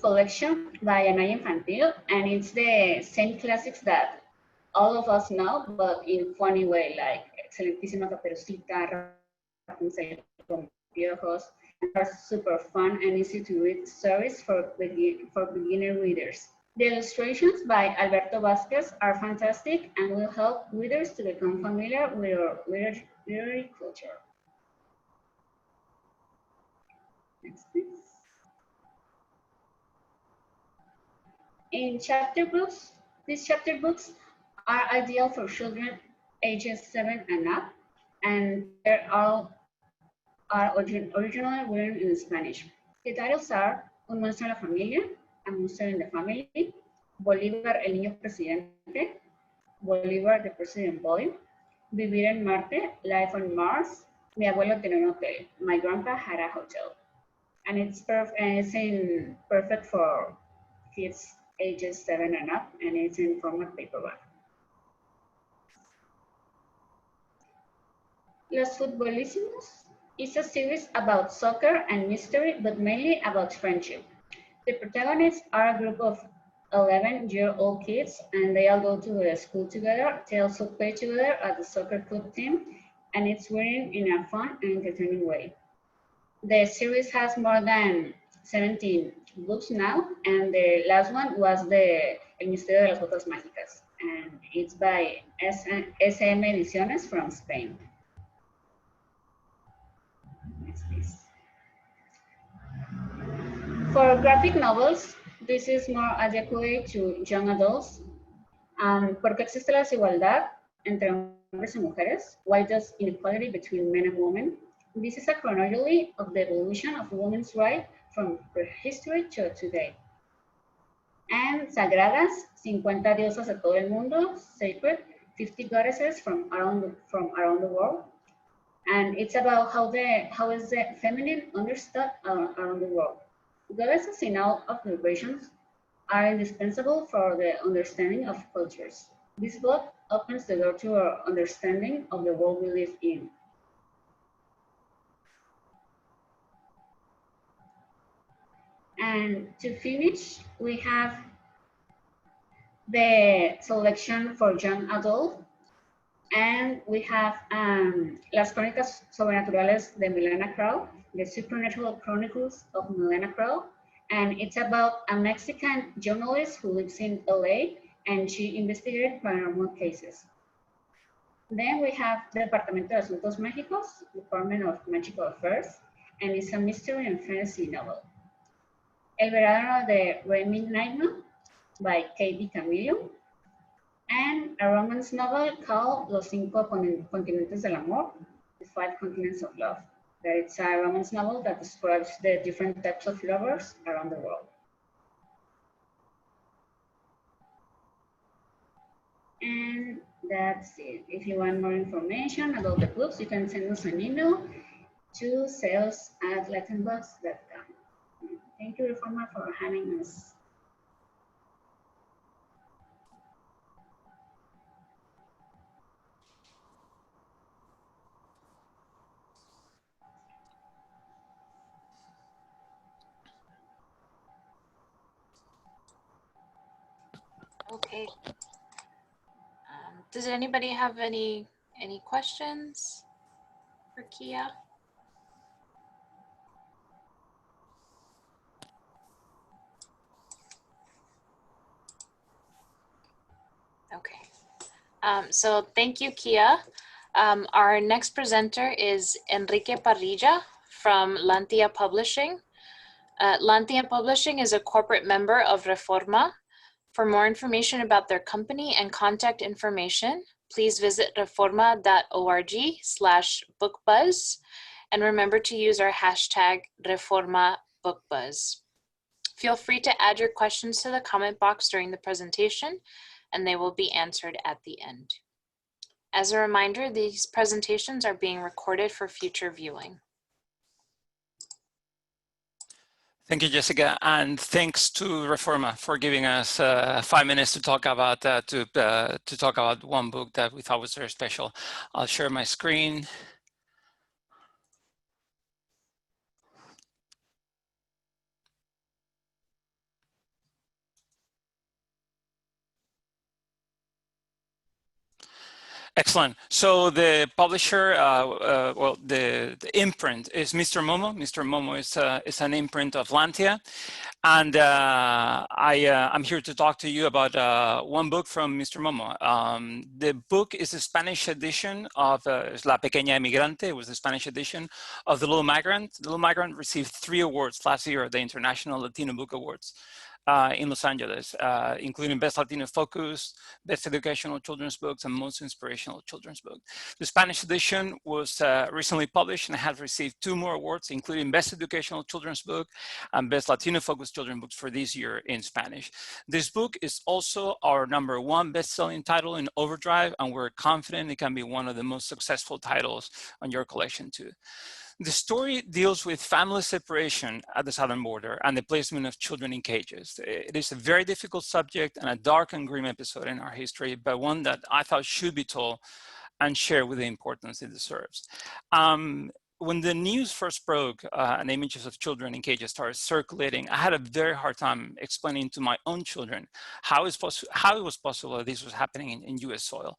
collection by Anaya Infantil, and it's the same classics that all of us know, but in funny way, like Excelentísima Caperucita, Rapunzel con Piojos. Are super fun and easy to read stories for beginner readers. The illustrations by Alberto Vázquez are fantastic and will help readers to become familiar with our literary culture. Next, please. In chapter books, these chapter books are ideal for children ages 7 and up, and they're all originally written in Spanish. The titles are Un monstruo en la familia, A Monster in the Family, Bolívar el niño presidente, Bolívar the President Boy, Vivir en Marte, Life on Mars, Mi abuelo tenía un hotel, My grandpa had a hotel. And it's perfect for kids ages 7 and up, and it's in format paperback. Los Futbolísimos is a series about soccer and mystery, but mainly about friendship. The protagonists are a group of 11-year-old kids, and they all go to the school together. They also play together at the soccer club team, and it's written in a fun and entertaining way. The series has more than 17 books now, and the last one was El Misterio de las Botas Mágicas, and it's by SM Ediciones from Spain. For graphic novels, this is more adequate to young adults. ¿Por qué existe la desigualdad entre hombres y mujeres? Why does inequality between men and women? This is a chronology of the evolution of women's rights from prehistory to today. And Sagradas, 50 diosas de todo el mundo, sacred, 50 goddesses from around the world. And it's about how is the feminine understood around the world. Goddesses in all observations are indispensable for the understanding of cultures. This book opens the door to our understanding of the world we live in. And to finish, we have the selection for young adult. And we have Las Crónicas Sobrenaturales de Milena Crow, The Supernatural Chronicles of Milena Crow. And it's about a Mexican journalist who lives in LA, and she investigated paranormal cases. Then we have the Departamento de Asuntos Mágicos, Department of Magical Affairs, and it's a mystery and fantasy novel. El Verano de Remy Nightman by K.B. Camillo, and a romance novel called Los Cinco Continentes del Amor, The 5 Continents of Love. That it's a romance novel that describes the different types of lovers around the world. And that's it. If you want more information about the books, you can send us an email to sales@latinbooks.com. Thank you, REFORMA, for having us. Okay. Does anybody have any questions for Kia? Okay. So thank you, Kia. Our next presenter is Enrique Parrilla from Lantia Publishing. Lantia Publishing is a corporate member of REFORMA. For more information about their company and contact information, please visit reforma.org/bookbuzz, and remember to use our hashtag REFORMABookBuzz. Feel free to add your questions to the comment box during the presentation, and they will be answered at the end. As a reminder, these presentations are being recorded for future viewing. Thank you, Jessica, and thanks to REFORMA for giving us 5 minutes to talk about one book that we thought was very special. I'll share my screen. Excellent. So the publisher, well, the imprint is Mr. Momo. Mr. Momo is an imprint of Lantia. And I'm here to talk to you about one book from Mr. Momo. The book is a Spanish edition of La Pequeña Emigrante. It was the Spanish edition of The Little Migrant. The Little Migrant received 3 awards last year at the International Latino Book Awards in Los Angeles, including Best Latino Focus, Best Educational Children's Books, and Most Inspirational Children's Book. The Spanish edition was recently published and has received 2 more awards, including Best Educational Children's Book and Best Latino Focus Children's Books for this year in Spanish. This book is also our #1 best-selling title in Overdrive, and we're confident it can be one of the most successful titles on your collection too. The story deals with family separation at the southern border and the placement of children in cages. It is a very difficult subject and a dark and grim episode in our history, but one that I thought should be told and shared with the importance it deserves. When the news first broke and images of children in cages started circulating, I had a very hard time explaining to my own children how it was possible that this was happening in US soil.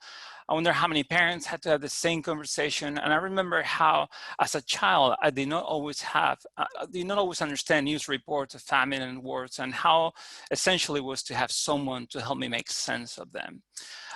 I wonder how many parents had to have the same conversation. And I remember how, as a child, I did not always understand news reports of famine and wars, and how essential it was to have someone to help me make sense of them.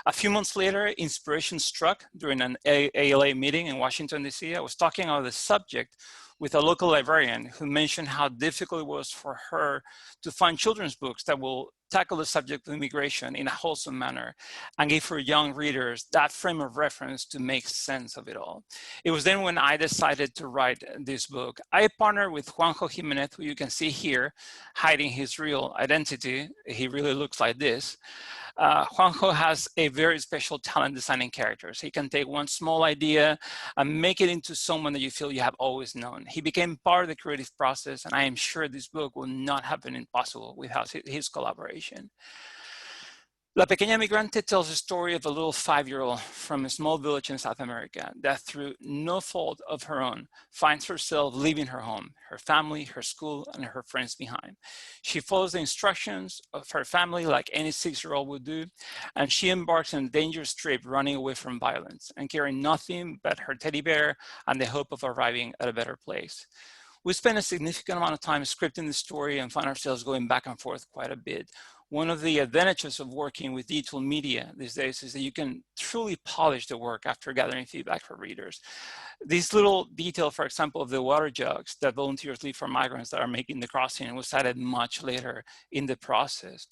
A few months later, inspiration struck during an ALA meeting in Washington, D.C. I was talking about the subject with a local librarian who mentioned how difficult it was for her to find children's books that will tackle the subject of immigration in a wholesome manner and give her young readers that frame of reference to make sense of it all. It was then when I decided to write this book. I partnered with Juanjo Jimenez, who you can see here, hiding his real identity. He really looks like this. Juanjo has a very special talent designing characters. He can take one small idea and make it into someone that you feel you have always known. He became part of the creative process, and I am sure this book will not have been possible without his collaboration. La Pequeña Emigrante tells the story of a little 5-year-old from a small village in South America that, through no fault of her own, finds herself leaving her home, her family, her school, and her friends behind. She follows the instructions of her family like any 6-year-old would do, and she embarks on a dangerous trip running away from violence and carrying nothing but her teddy bear and the hope of arriving at a better place. We spent a significant amount of time scripting the story and find ourselves going back and forth quite a bit. One of the advantages of working with digital media these days is that you can truly polish the work after gathering feedback from readers. This little detail, for example, of the water jugs that volunteers leave for migrants that are making the crossing was added much later in the process.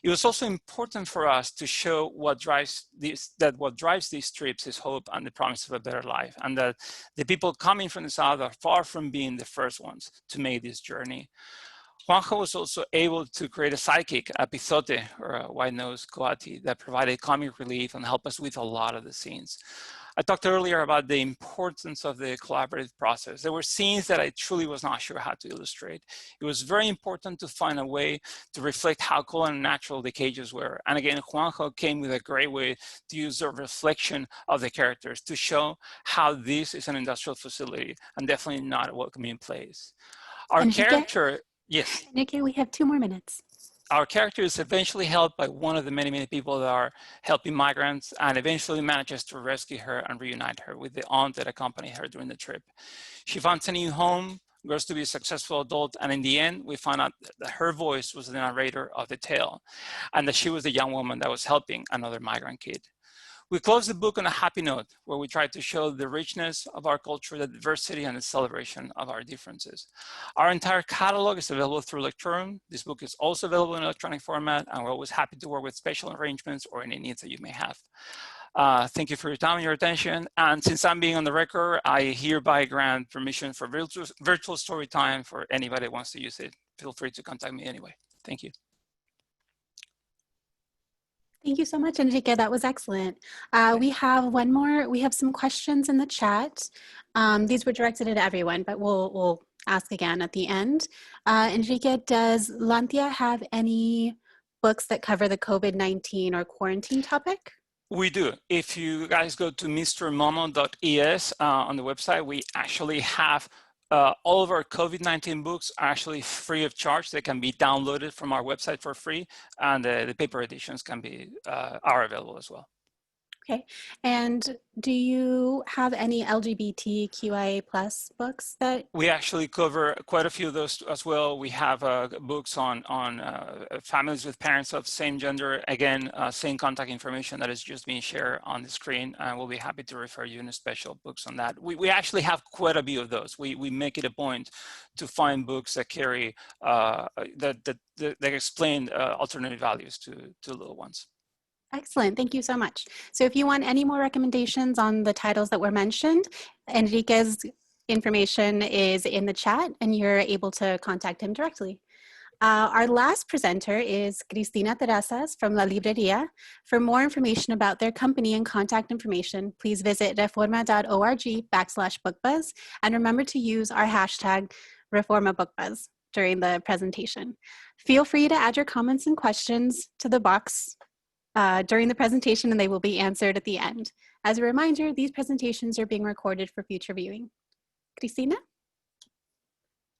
It was also important for us to show what drives these trips is hope and the promise of a better life, and that the people coming from the South are far from being the first ones to make this journey. Juanjo was also able to create a sidekick, a pizote, or a white-nosed coati, that provided comic relief and helped us with a lot of the scenes. I talked earlier about the importance of the collaborative process. There were scenes that I truly was not sure how to illustrate. It was very important to find a way to reflect how cool and natural the cages were. And again, Juanjo came with a great way to use the reflection of the characters to show how this is an industrial facility and definitely not a welcoming place. Our character, yes. Enrique, we have 2 more minutes. our character is eventually helped by one of the many, many people that are helping migrants, and eventually manages to rescue her and reunite her with the aunt that accompanied her during the trip. She finds a new home, grows to be a successful adult, and in the end, we find out that her voice was the narrator of the tale, and that she was the young woman that was helping another migrant kid. We close the book on a happy note, where we try to show the richness of our culture, the diversity, and the celebration of our differences. Our entire catalog is available through Lecturum. This book is also available in electronic format, and we're always happy to work with special arrangements or any needs that you may have. Thank you for your time and your attention. And since I'm being on the record, I hereby grant permission for virtual story time for anybody that wants to use it. Feel free to contact me anyway. Thank you. Thank you so much, Enrique. That was excellent. We have some questions in the chat. These were directed at everyone, but we'll ask again at the end. Enrique, does Lantia have any books that cover the COVID-19 or quarantine topic? We do. If you guys go to mrmomo.es on the website, we actually have all of our COVID-19 books are actually free of charge. They can be downloaded from our website for free, and the paper editions can be are available as well. Okay. And do you have any LGBTQIA+ books that? We actually cover quite a few of those as well. We have books on families with parents of same gender. Again, same contact information that is just being shared on the screen. And we'll be happy to refer you in special books on that. We actually have quite a few of those. We make it a point to find books that carry, that explain alternative values to little ones. Excellent. Thank you so much. So if you want any more recommendations on the titles that were mentioned, Enrique's information is in the chat and you're able to contact him directly. Our last presenter is Cristina Terrazas from La Librería. For more information about their company and contact information, please visit reforma.org/bookbuzz, and remember to use our hashtag ReformaBookBuzz during the presentation. Feel free to add your comments and questions to the box during the presentation, and they will be answered at the end. As a reminder, these presentations are being recorded for future viewing. Cristina?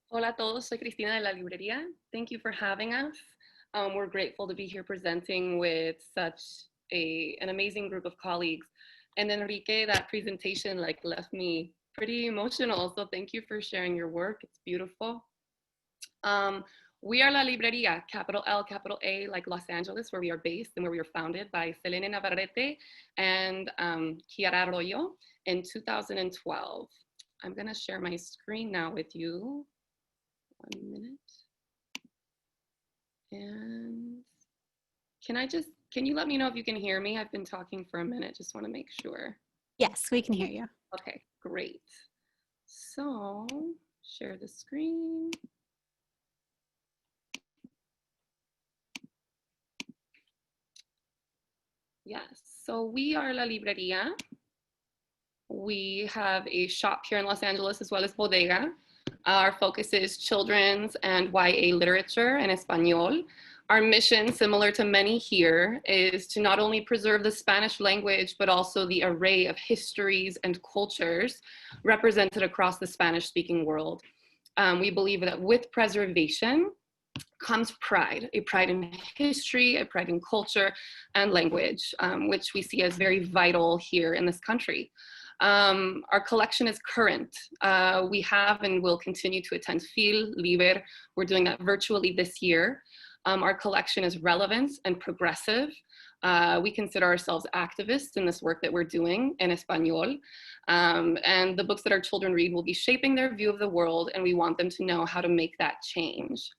Hola a todos, soy Cristina de La Librería. Thank you for having us. We're grateful to be here presenting with such an amazing group of colleagues. And Enrique, that presentation left me pretty emotional, so thank you for sharing your work. It's beautiful. We are La Librería, capital L, capital A, like Los Angeles, where we are based and where we were founded by Selene Navarrete and Chiara Arroyo in 2012. I'm gonna share my screen now with you. 1 minute. And can you let me know if you can hear me? I've been talking for a minute, just wanna make sure. Yes, we can hear you. Okay, great. So, share the screen. Yes, so we are La Librería. We have a shop here in Los Angeles as well as bodega. Our focus is children's and YA literature in Espanol. Our mission, similar to many here, is to not only preserve the Spanish language, but also the array of histories and cultures represented across the Spanish-speaking world. We believe that with preservation comes pride, a pride in history, a pride in culture and language, which we see as very vital here in this country. Our collection is current. We have and will continue to attend FIL, Liber. We're doing that virtually this year. Our collection is relevant and progressive. We consider ourselves activists in this work that we're doing in Espanol. And the books that our children read will be shaping their view of the world, and we want them to know how to make that change.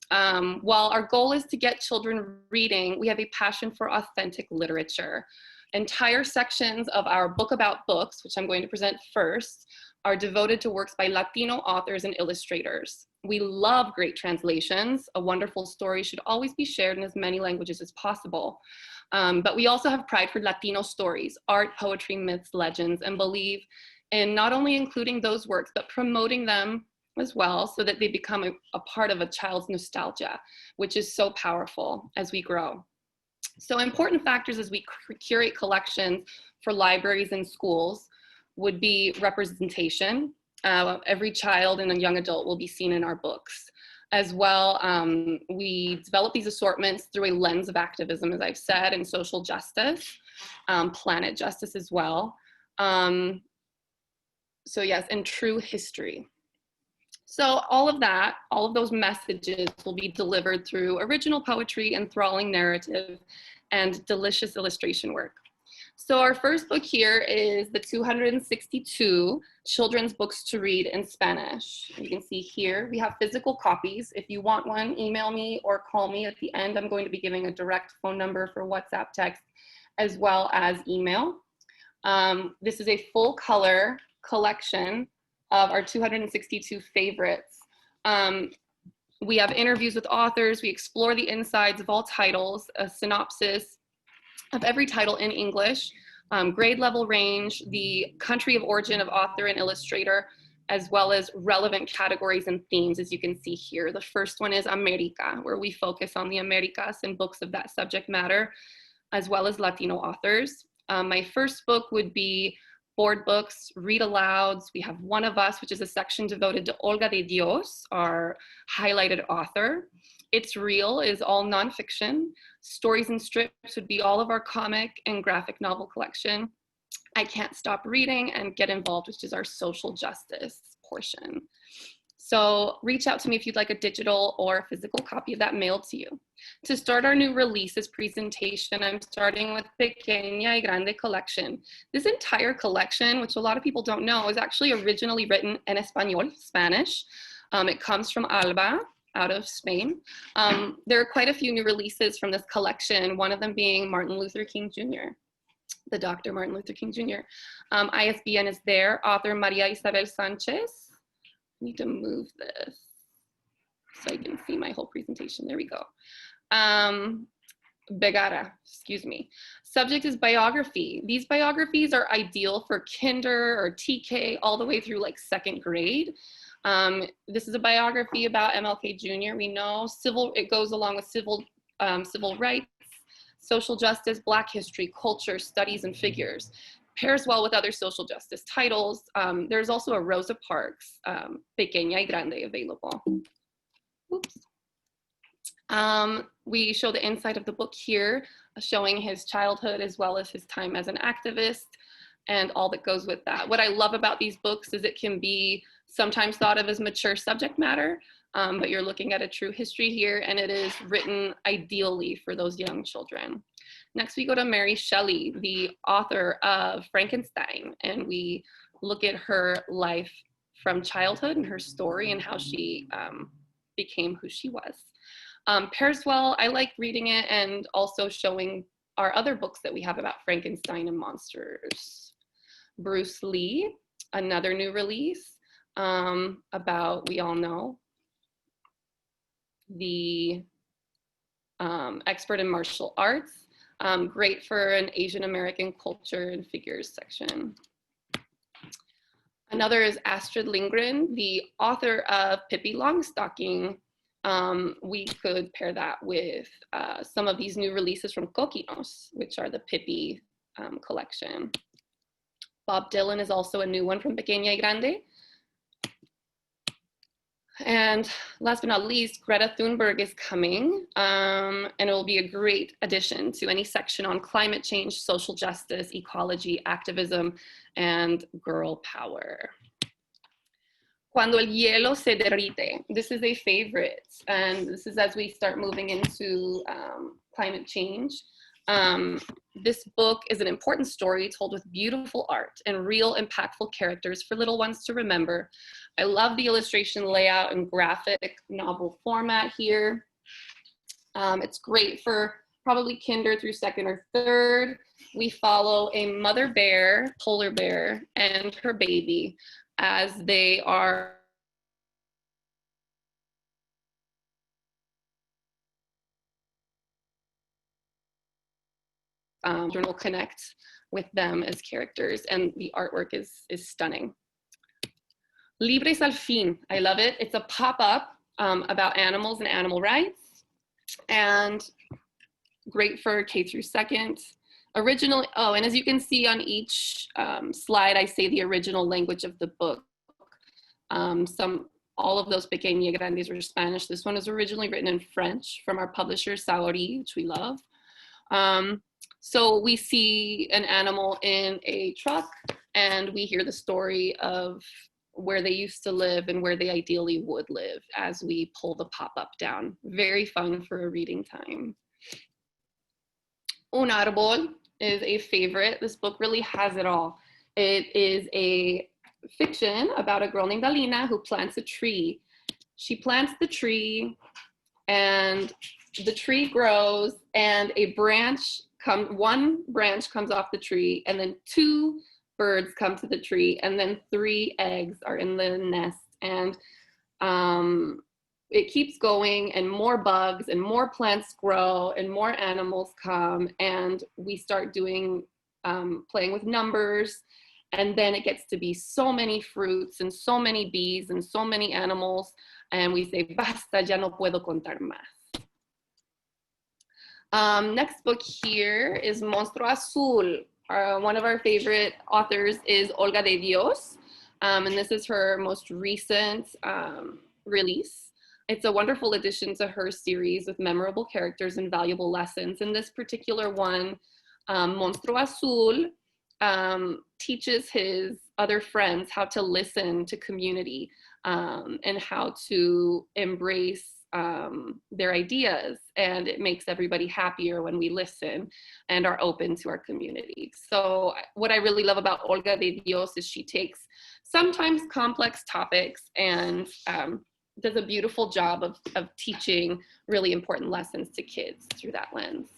While our goal is to get children reading, we have a passion for authentic literature. Entire sections of our book about books, which I'm going to present first, are devoted to works by Latino authors and illustrators. We love great translations. A wonderful story should always be shared in as many languages as possible. But we also have pride for Latino stories, art, poetry, myths, legends, and believe in not only including those works, but promoting them as well so that they become a part of a child's nostalgia, which is so powerful as we grow. So important factors as we curate collections for libraries and schools would be representation. Every child and a young adult will be seen in our books. As well, we develop these assortments through a lens of activism, as I've said, and social justice, planet justice as well. So yes, and true history. So all of that, all of those messages will be delivered through original poetry, enthralling narrative, and delicious illustration work. So our first book here is the 262 children's books to read in Spanish. You can see here, we have physical copies. If you want one, email me or call me. At the end, I'm going to be giving a direct phone number for WhatsApp text, as well as email. This is a full color collection of our 262 favorites. We have interviews with authors. We explore the insides of all titles, a synopsis of every title in English, grade level range, the country of origin of author and illustrator, as well as relevant categories and themes, as you can see here. The first one is America, where we focus on the Americas and books of that subject matter, as well as Latino authors. My first book would be board books, read alouds. We have One of Us, which is a section devoted to Olga de Dios, our highlighted author. It's Real is all nonfiction. Stories and Strips would be all of our comic and graphic novel collection. I Can't Stop Reading and Get Involved, which is our social justice portion. So reach out to me if you'd like a digital or physical copy of that mailed to you. To start our new releases presentation, I'm starting with Pequeña y Grande collection. This entire collection, which a lot of people don't know, is actually originally written in Español, Spanish. It comes from Alba, out of Spain. There are quite a few new releases from this collection, one of them being Martin Luther King Jr., the Dr. Martin Luther King Jr. ISBN is there, author Maria Isabel Sanchez. I need to move this so I can see my whole presentation. There we go. Begara, excuse me. Subject is biography. These biographies are ideal for kinder or TK all the way through like second grade. This is a biography about MLK Jr. We know it goes along with civil rights, social justice, Black history, culture, studies, and figures. Pairs well with other social justice titles. There's also a Rosa Parks Pequeña y Grande available. Oops. We show the inside of the book here, showing his childhood as well as his time as an activist and all that goes with that. What I love about these books is it can be sometimes thought of as mature subject matter, but you're looking at a true history here, and it is written ideally for those young children. Next, we go to Mary Shelley, the author of Frankenstein, and we look at her life from childhood and her story and how she became who she was. Pairs well, I like reading it and also showing our other books that we have about Frankenstein and monsters. Bruce Lee, another new release about, we all know, the expert in martial arts. Great for an Asian American culture and figures section. Another is Astrid Lindgren, the author of Pippi Longstocking. We could pair that with some of these new releases from Coquinos, which are the Pippi collection. Bob Dylan is also a new one from Pequeña y Grande. And last but not least, Greta Thunberg is coming, and it will be a great addition to any section on climate change, social justice, ecology, activism, and girl power. Cuando el hielo se derrite. This is a favorite, and this is as we start moving into climate change. This book is an important story told with beautiful art and real impactful characters for little ones to remember. I love the illustration layout and graphic novel format here. It's great for probably kinder through second or third. We follow a mother bear, polar bear, and her baby as they are will connect with them as characters, and the artwork is stunning. Libres al fin, I love it. It's a pop-up about animals and animal rights, and great for K through second. Original, oh, and as you can see on each slide, I say the original language of the book. Some all of those Pequeña y Grandes were Spanish. This one was originally written in French from our publisher, Saori, which we love. So we see an animal in a truck and we hear the story of where they used to live and where they ideally would live as we pull the pop-up down. Very fun for a reading time. Un árbol is a favorite. This book really has it all. It is a fiction about a girl named Alina who plants a tree. She plants the tree and the tree grows and one branch comes off the tree and then 2 birds come to the tree and then 3 eggs are in the nest, and it keeps going and more bugs and more plants grow and more animals come, and we start doing playing with numbers, and then it gets to be so many fruits and so many bees and so many animals, and we say basta, ya no puedo contar más. Next book here is Monstruo Azul. One of our favorite authors is Olga de Dios, and this is her most recent release. It's a wonderful addition to her series with memorable characters and valuable lessons. In this particular one, Monstruo Azul teaches his other friends how to listen to community and how to embrace their ideas, and it makes everybody happier when we listen and are open to our community. So what I really love about Olga de Dios is she takes sometimes complex topics and does a beautiful job of teaching really important lessons to kids through that lens.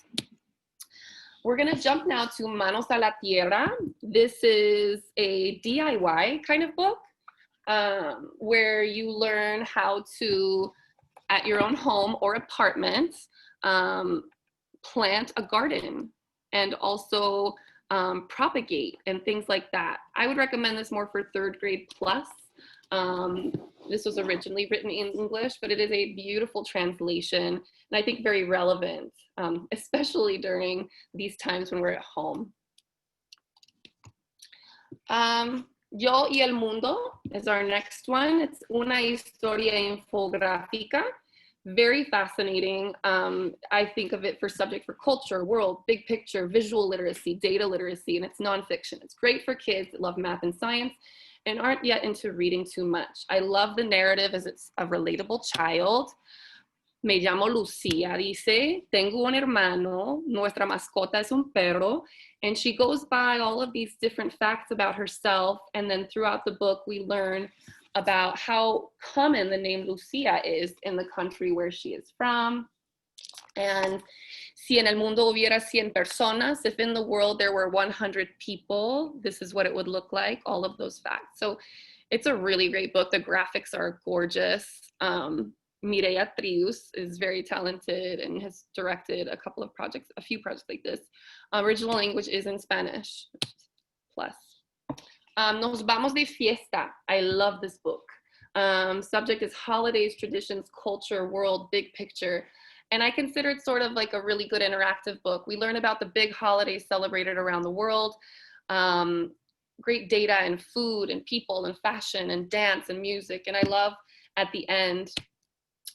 We're gonna jump now to Manos a la Tierra. This is a DIY kind of book where you learn how to, at your own home or apartment, plant a garden and also propagate and things like that. I would recommend this more for 3rd grade plus. This was originally written in English, but it is a beautiful translation and I think very relevant, especially during these times when we're at home. Yo y el Mundo is our next one. It's una historia infográfica. Very fascinating. I think of it for subject for culture, world, big picture, visual literacy, data literacy, and it's nonfiction. It's great for kids that love math and science and aren't yet into reading too much. I love the narrative as it's a relatable child. Me llamo Lucía, dice, tengo un hermano, nuestra mascota es un perro, and she goes by all of these different facts about herself, and then throughout the book we learn about how common the name Lucía is in the country where she is from. And si en el mundo hubiera 100 personas, if in the world there were 100 people, this is what it would look like, all of those facts. So it's a really great book. The graphics are gorgeous. Mireia Trius is very talented and has directed a few projects like this. Original language is in Spanish, plus. Nos vamos de fiesta. I love this book. Subject is holidays, traditions, culture, world, big picture. And I consider it sort of like a really good interactive book. We learn about the big holidays celebrated around the world. Great data and food and people and fashion and dance and music. And I love at the end,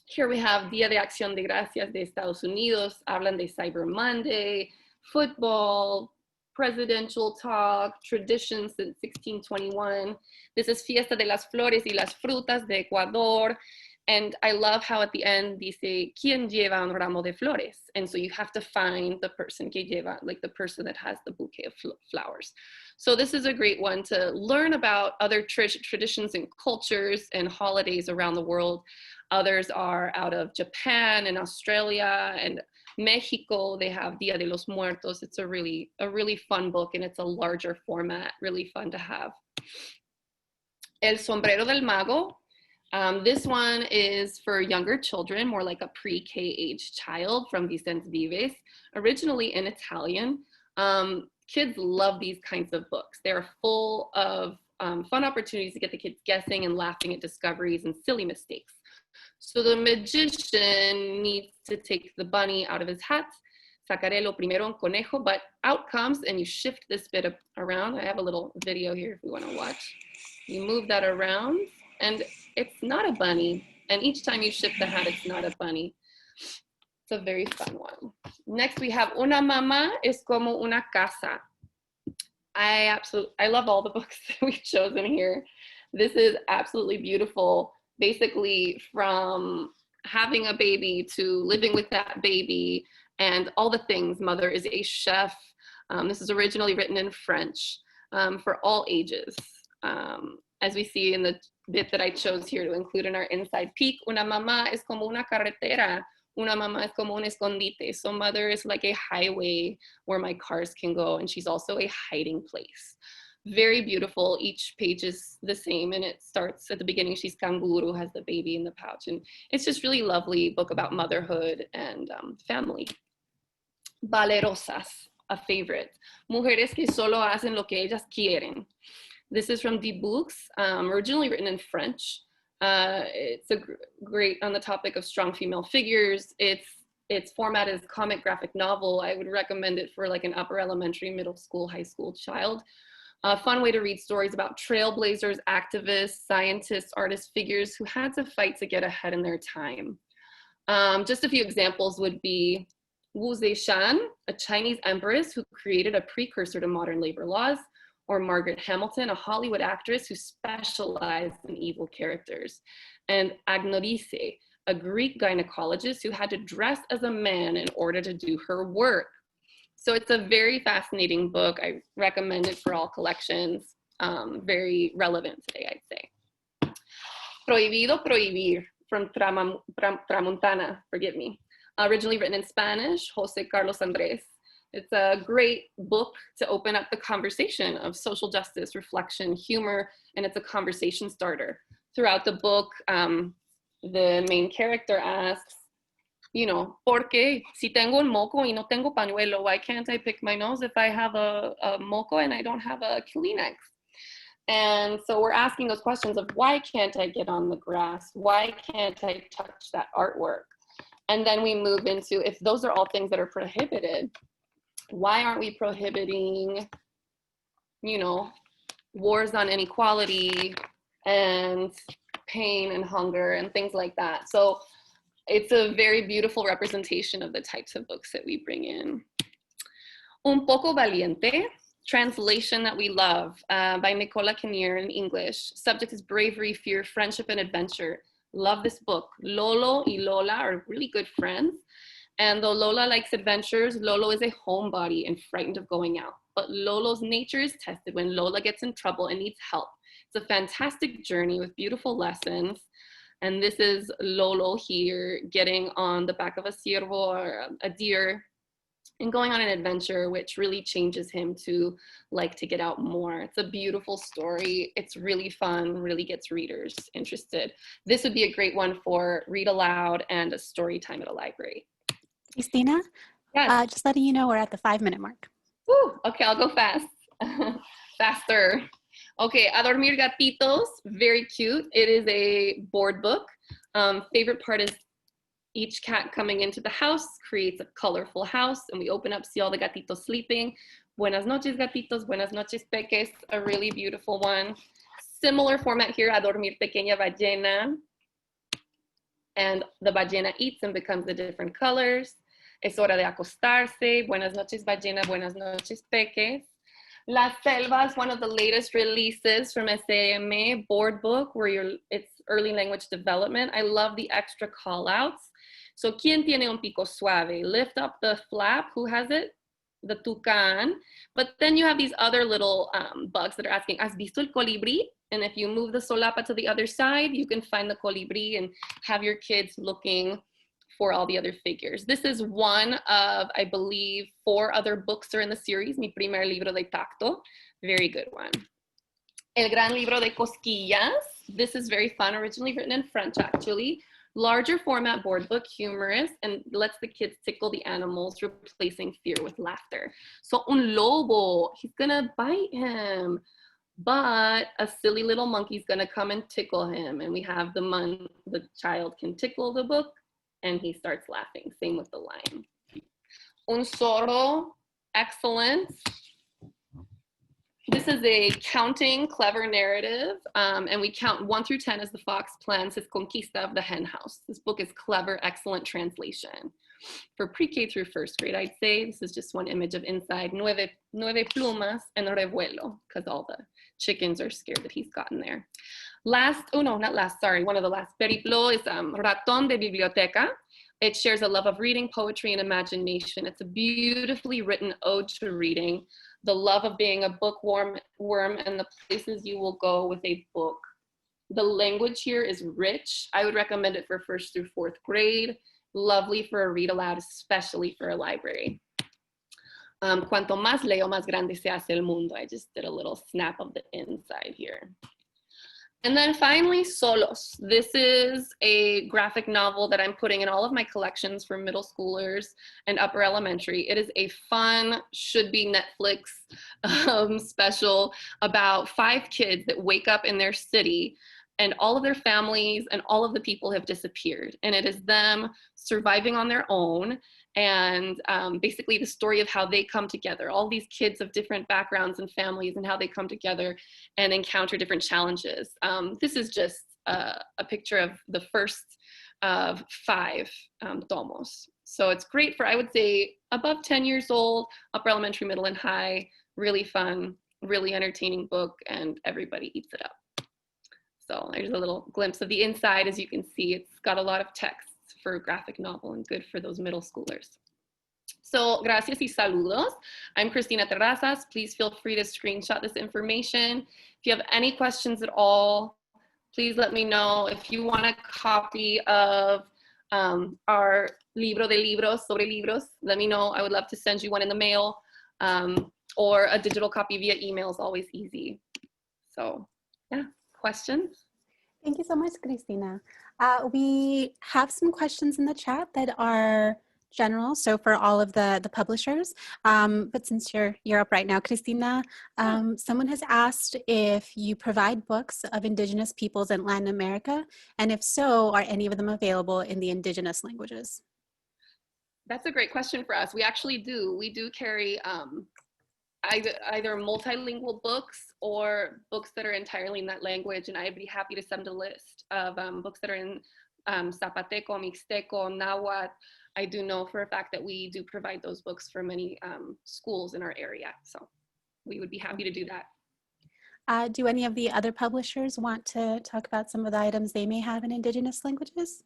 here we have Día de Acción de Gracias de Estados Unidos, hablan de Cyber Monday, football, presidential talk, traditions since 1621. This is Fiesta de las Flores y las Frutas de Ecuador. And I love how at the end dice, ¿Quién lleva un ramo de flores? And so you have to find the person que lleva, like the person that has the bouquet of flowers. So this is a great one to learn about other traditions and cultures and holidays around the world. Others are out of Japan and Australia and Mexico. They have Dia de los Muertos. It's a really fun book, and it's a larger format, really fun to have. El Sombrero del Mago. This one is for younger children, more like a pre-K age child, from Vicente Vives, originally in Italian. Kids love these kinds of books. They're full of fun opportunities to get the kids guessing and laughing at discoveries and silly mistakes. So the magician needs to take the bunny out of his hat. Sacaré lo primero un conejo, but out comes, and you shift this bit around. I have a little video here if we want to watch. You move that around, and it's not a bunny. And each time you ship the hat, it's not a bunny. It's a very fun one. Next, we have Una Mamá es como una casa. I love all the books that we've chosen here. This is absolutely beautiful. Basically, from having a baby to living with that baby and all the things. Mother is a chef. This is originally written in French for all ages. As we see in the bit that I chose here to include in our inside peek, una mamá es como una carretera. Una mamá es como un escondite. So mother is like a highway where my cars can go, and she's also a hiding place. Very beautiful. Each page is the same, and it starts at the beginning. She's canguru, has the baby in the pouch, and it's just really lovely book about motherhood and family. Valerosas, a favorite. Mujeres que solo hacen lo que ellas quieren. This is from Books, originally written in French. It's a great on the topic of strong female figures. It's formatted as comic graphic novel. I would recommend it for like an upper elementary, middle school, high school child. A fun way to read stories about trailblazers, activists, scientists, artists, figures who had to fight to get ahead in their time. Just a few examples would be Wu Zishan, a Chinese empress who created a precursor to modern labor laws, or Margaret Hamilton, a Hollywood actress who specialized in evil characters, and Agnodice, a Greek gynecologist who had to dress as a man in order to do her work. So it's a very fascinating book. I recommend it for all collections. Very relevant today, I'd say. Prohibido Prohibir from Tramontana, forgive me. Originally written in Spanish, Jose Carlos Andres. It's a great book to open up the conversation of social justice, reflection, humor, and it's a conversation starter. Throughout the book, the main character asks, you know, ¿por qué? Si tengo un moco y no tengo pañuelo, why can't I pick my nose if I have a moco and I don't have a Kleenex? And so we're asking those questions of why can't I get on the grass? Why can't I touch that artwork? And then we move into, if those are all things that are prohibited, why aren't we prohibiting, you know, wars on inequality and pain and hunger and things like that? So it's a very beautiful representation of the types of books that we bring in. Un poco valiente, translation that we love, by Nicola Kinnear in English. Subject is bravery, fear, friendship, and adventure. Love this book. Lolo y Lola are really good friends. And though Lola likes adventures, Lolo is a homebody and frightened of going out. But Lolo's nature is tested when Lola gets in trouble and needs help. It's a fantastic journey with beautiful lessons. And this is Lolo here getting on the back of a ciervo or a deer and going on an adventure, which really changes him to like to get out more. It's a beautiful story. It's really fun, really gets readers interested. This would be a great one for read aloud and a story time at a library. Christina, Yes. just letting you know we're at the 5-minute mark. Woo, okay, I'll go fast. Faster. Okay, A Dormir Gatitos, very cute. It is a board book. Favorite part is each cat coming into the house creates a colorful house, and we open up, see all the gatitos sleeping. Buenas noches, gatitos. Buenas noches, peques. A really beautiful one. Similar format here, A Dormir Pequeña Ballena. And the ballena eats and becomes the different colors. Es hora de acostarse. Buenas noches, ballena. Buenas noches, peques. La Selva is one of the latest releases from SAMA board book where it's early language development. I love the extra call outs. So, ¿Quién tiene un pico suave? Lift up the flap. Who has it? The tucán. But then you have these other little bugs that are asking, ¿Has visto el colibrí? And if you move the solapa to the other side, you can find the colibrí and have your kids looking for all the other figures. This is one of, I believe, 4 other books are in the series. Mi primer libro de tacto. Very good one. El gran libro de cosquillas. This is very fun, originally written in French, actually. Larger format board book, humorous, and lets the kids tickle the animals, replacing fear with laughter. So un lobo, he's gonna bite him, but a silly little monkey's gonna come and tickle him. And we have the child can tickle the book, and he starts laughing. Same with the lion. Un zorro, excellent. This this is a counting clever narrative, and we count 1 through 10 as the fox plans his conquista of the hen house. This book is clever, excellent translation. For pre-K through first grade, I'd say. This is just one image of inside. Nueve plumas en revuelo, because all the chickens are scared that he's gotten there. Last, oh no, not last, sorry, one of the last. Periplo is Ratón de Biblioteca. It shares a love of reading, poetry, and imagination. It's a beautifully written ode to reading, the love of being a bookworm, and the places you will go with a book. The language here is rich. I would recommend it for 1st through 4th grade. Lovely for a read aloud, especially for a library. Cuanto más leo, más grande se hace el mundo. I just did a little snap of the inside here. And then finally, Solos. This is a graphic novel that I'm putting in all of my collections for middle schoolers and upper elementary. It is a fun, should be Netflix special about 5 kids that wake up in their city and all of their families and all of the people have disappeared. And it is them surviving on their own and basically the story of how they come together. All these kids of different backgrounds and families and how they come together and encounter different challenges. This is just a picture of the first of 5 tomos. So it's great for, I would say, above 10 years old, upper elementary, middle, and high. Really fun, really entertaining book, and everybody eats it up. So there's a little glimpse of the inside. As you can see, it's got a lot of text for a graphic novel and good for those middle schoolers. So gracias y saludos. I'm Cristina Terrazas. Please feel free to screenshot this information. If you have any questions at all, please let me know. If you want a copy of our Libro de Libros, sobre libros, let me know. I would love to send you one in the mail, or a digital copy via email is always easy. So yeah. Questions? Thank you so much, Cristina. We have some questions in the chat that are general, so for all of the publishers, but since you're up right now, Cristina, someone has asked if you provide books of indigenous peoples in Latin America, and if so, are any of them available in the indigenous languages? That's a great question for us. We actually do. We do carry either multilingual books or books that are entirely in that language, and I'd be happy to send a list of books that are in Zapateco, Mixteco, Nahuatl. I do know for a fact that we do provide those books for many schools in our area, so we would be happy to do that. Do any of the other publishers want to talk about some of the items they may have in indigenous languages?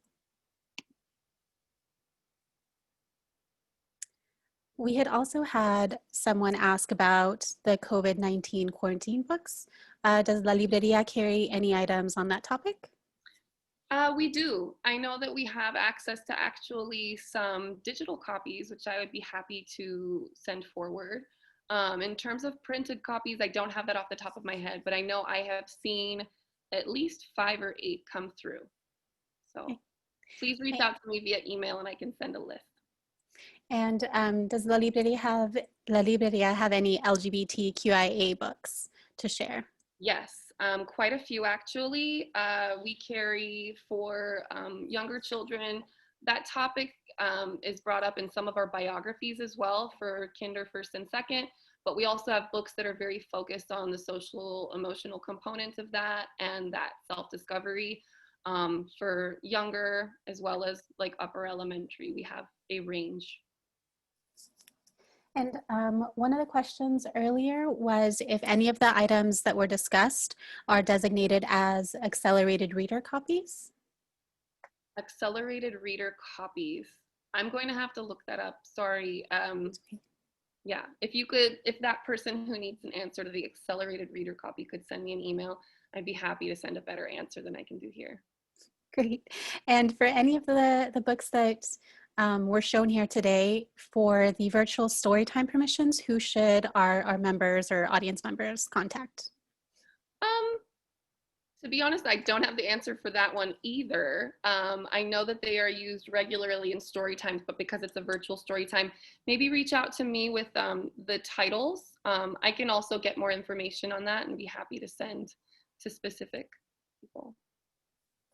We had also had someone ask about the COVID-19 quarantine books. Does La Librería carry any items on that topic? We do. I know that we have access to actually some digital copies, which I would be happy to send forward. In terms of printed copies, I don't have that off the top of my head, but I know I have seen at least 5 or 8 come through. So please reach out to me via email and I can send a list. And does La Librería have any LGBTQIA books to share? Yes, quite a few actually. We carry for younger children. That topic is brought up in some of our biographies as well for kinder, first and second, but we also have books that are very focused on the social emotional components of that and that self-discovery for younger as well as like upper elementary. We have a range. And one of the questions earlier was if any of the items that were discussed are designated as accelerated reader copies. Accelerated reader copies. I'm going to have to look that up. Sorry. Yeah, if that person who needs an answer to the accelerated reader copy could send me an email, I'd be happy to send a better answer than I can do here. Great. And for any of the books that were shown here today, for the virtual storytime permissions, who should our members or audience members contact? To be honest, I don't have the answer for that one either. I know that they are used regularly in story times, but because it's a virtual story time, maybe reach out to me with the titles. I can also get more information on that and be happy to send to specific people.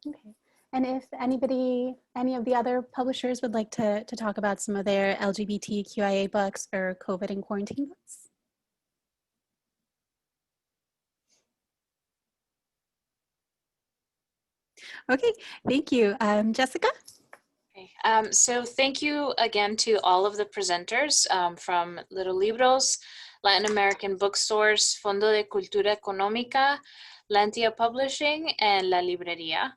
Okay. And if any of the other publishers would like to talk about some of their LGBTQIA books or COVID and quarantine books? Okay, thank you. Jessica? Okay. So thank you again to all of the presenters from Leo Libros, Latin American Bookstores, Fondo de Cultura Económica, Lantia Publishing, and La Librería.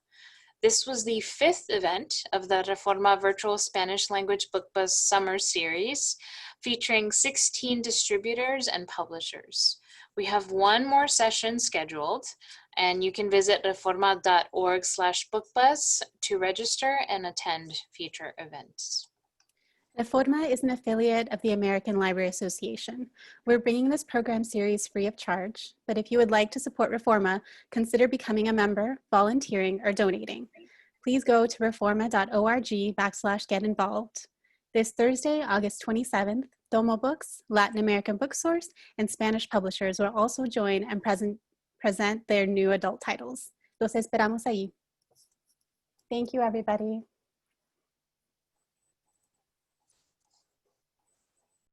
This was the 5th event of the REFORMA Virtual Spanish Language Book Buzz Summer Series, featuring 16 distributors and publishers. We have one more session scheduled, and you can visit reforma.org/bookbuzz to register and attend future events. REFORMA is an affiliate of the American Library Association. We're bringing this program series free of charge, but if you would like to support REFORMA, consider becoming a member, volunteering, or donating. Please go to reforma.org/get involved. This Thursday, August 27th, Vominos Books, Latin American Bookstores, and Spanish publishers will also join and present their new adult titles. Los esperamos ahí. Thank you, everybody.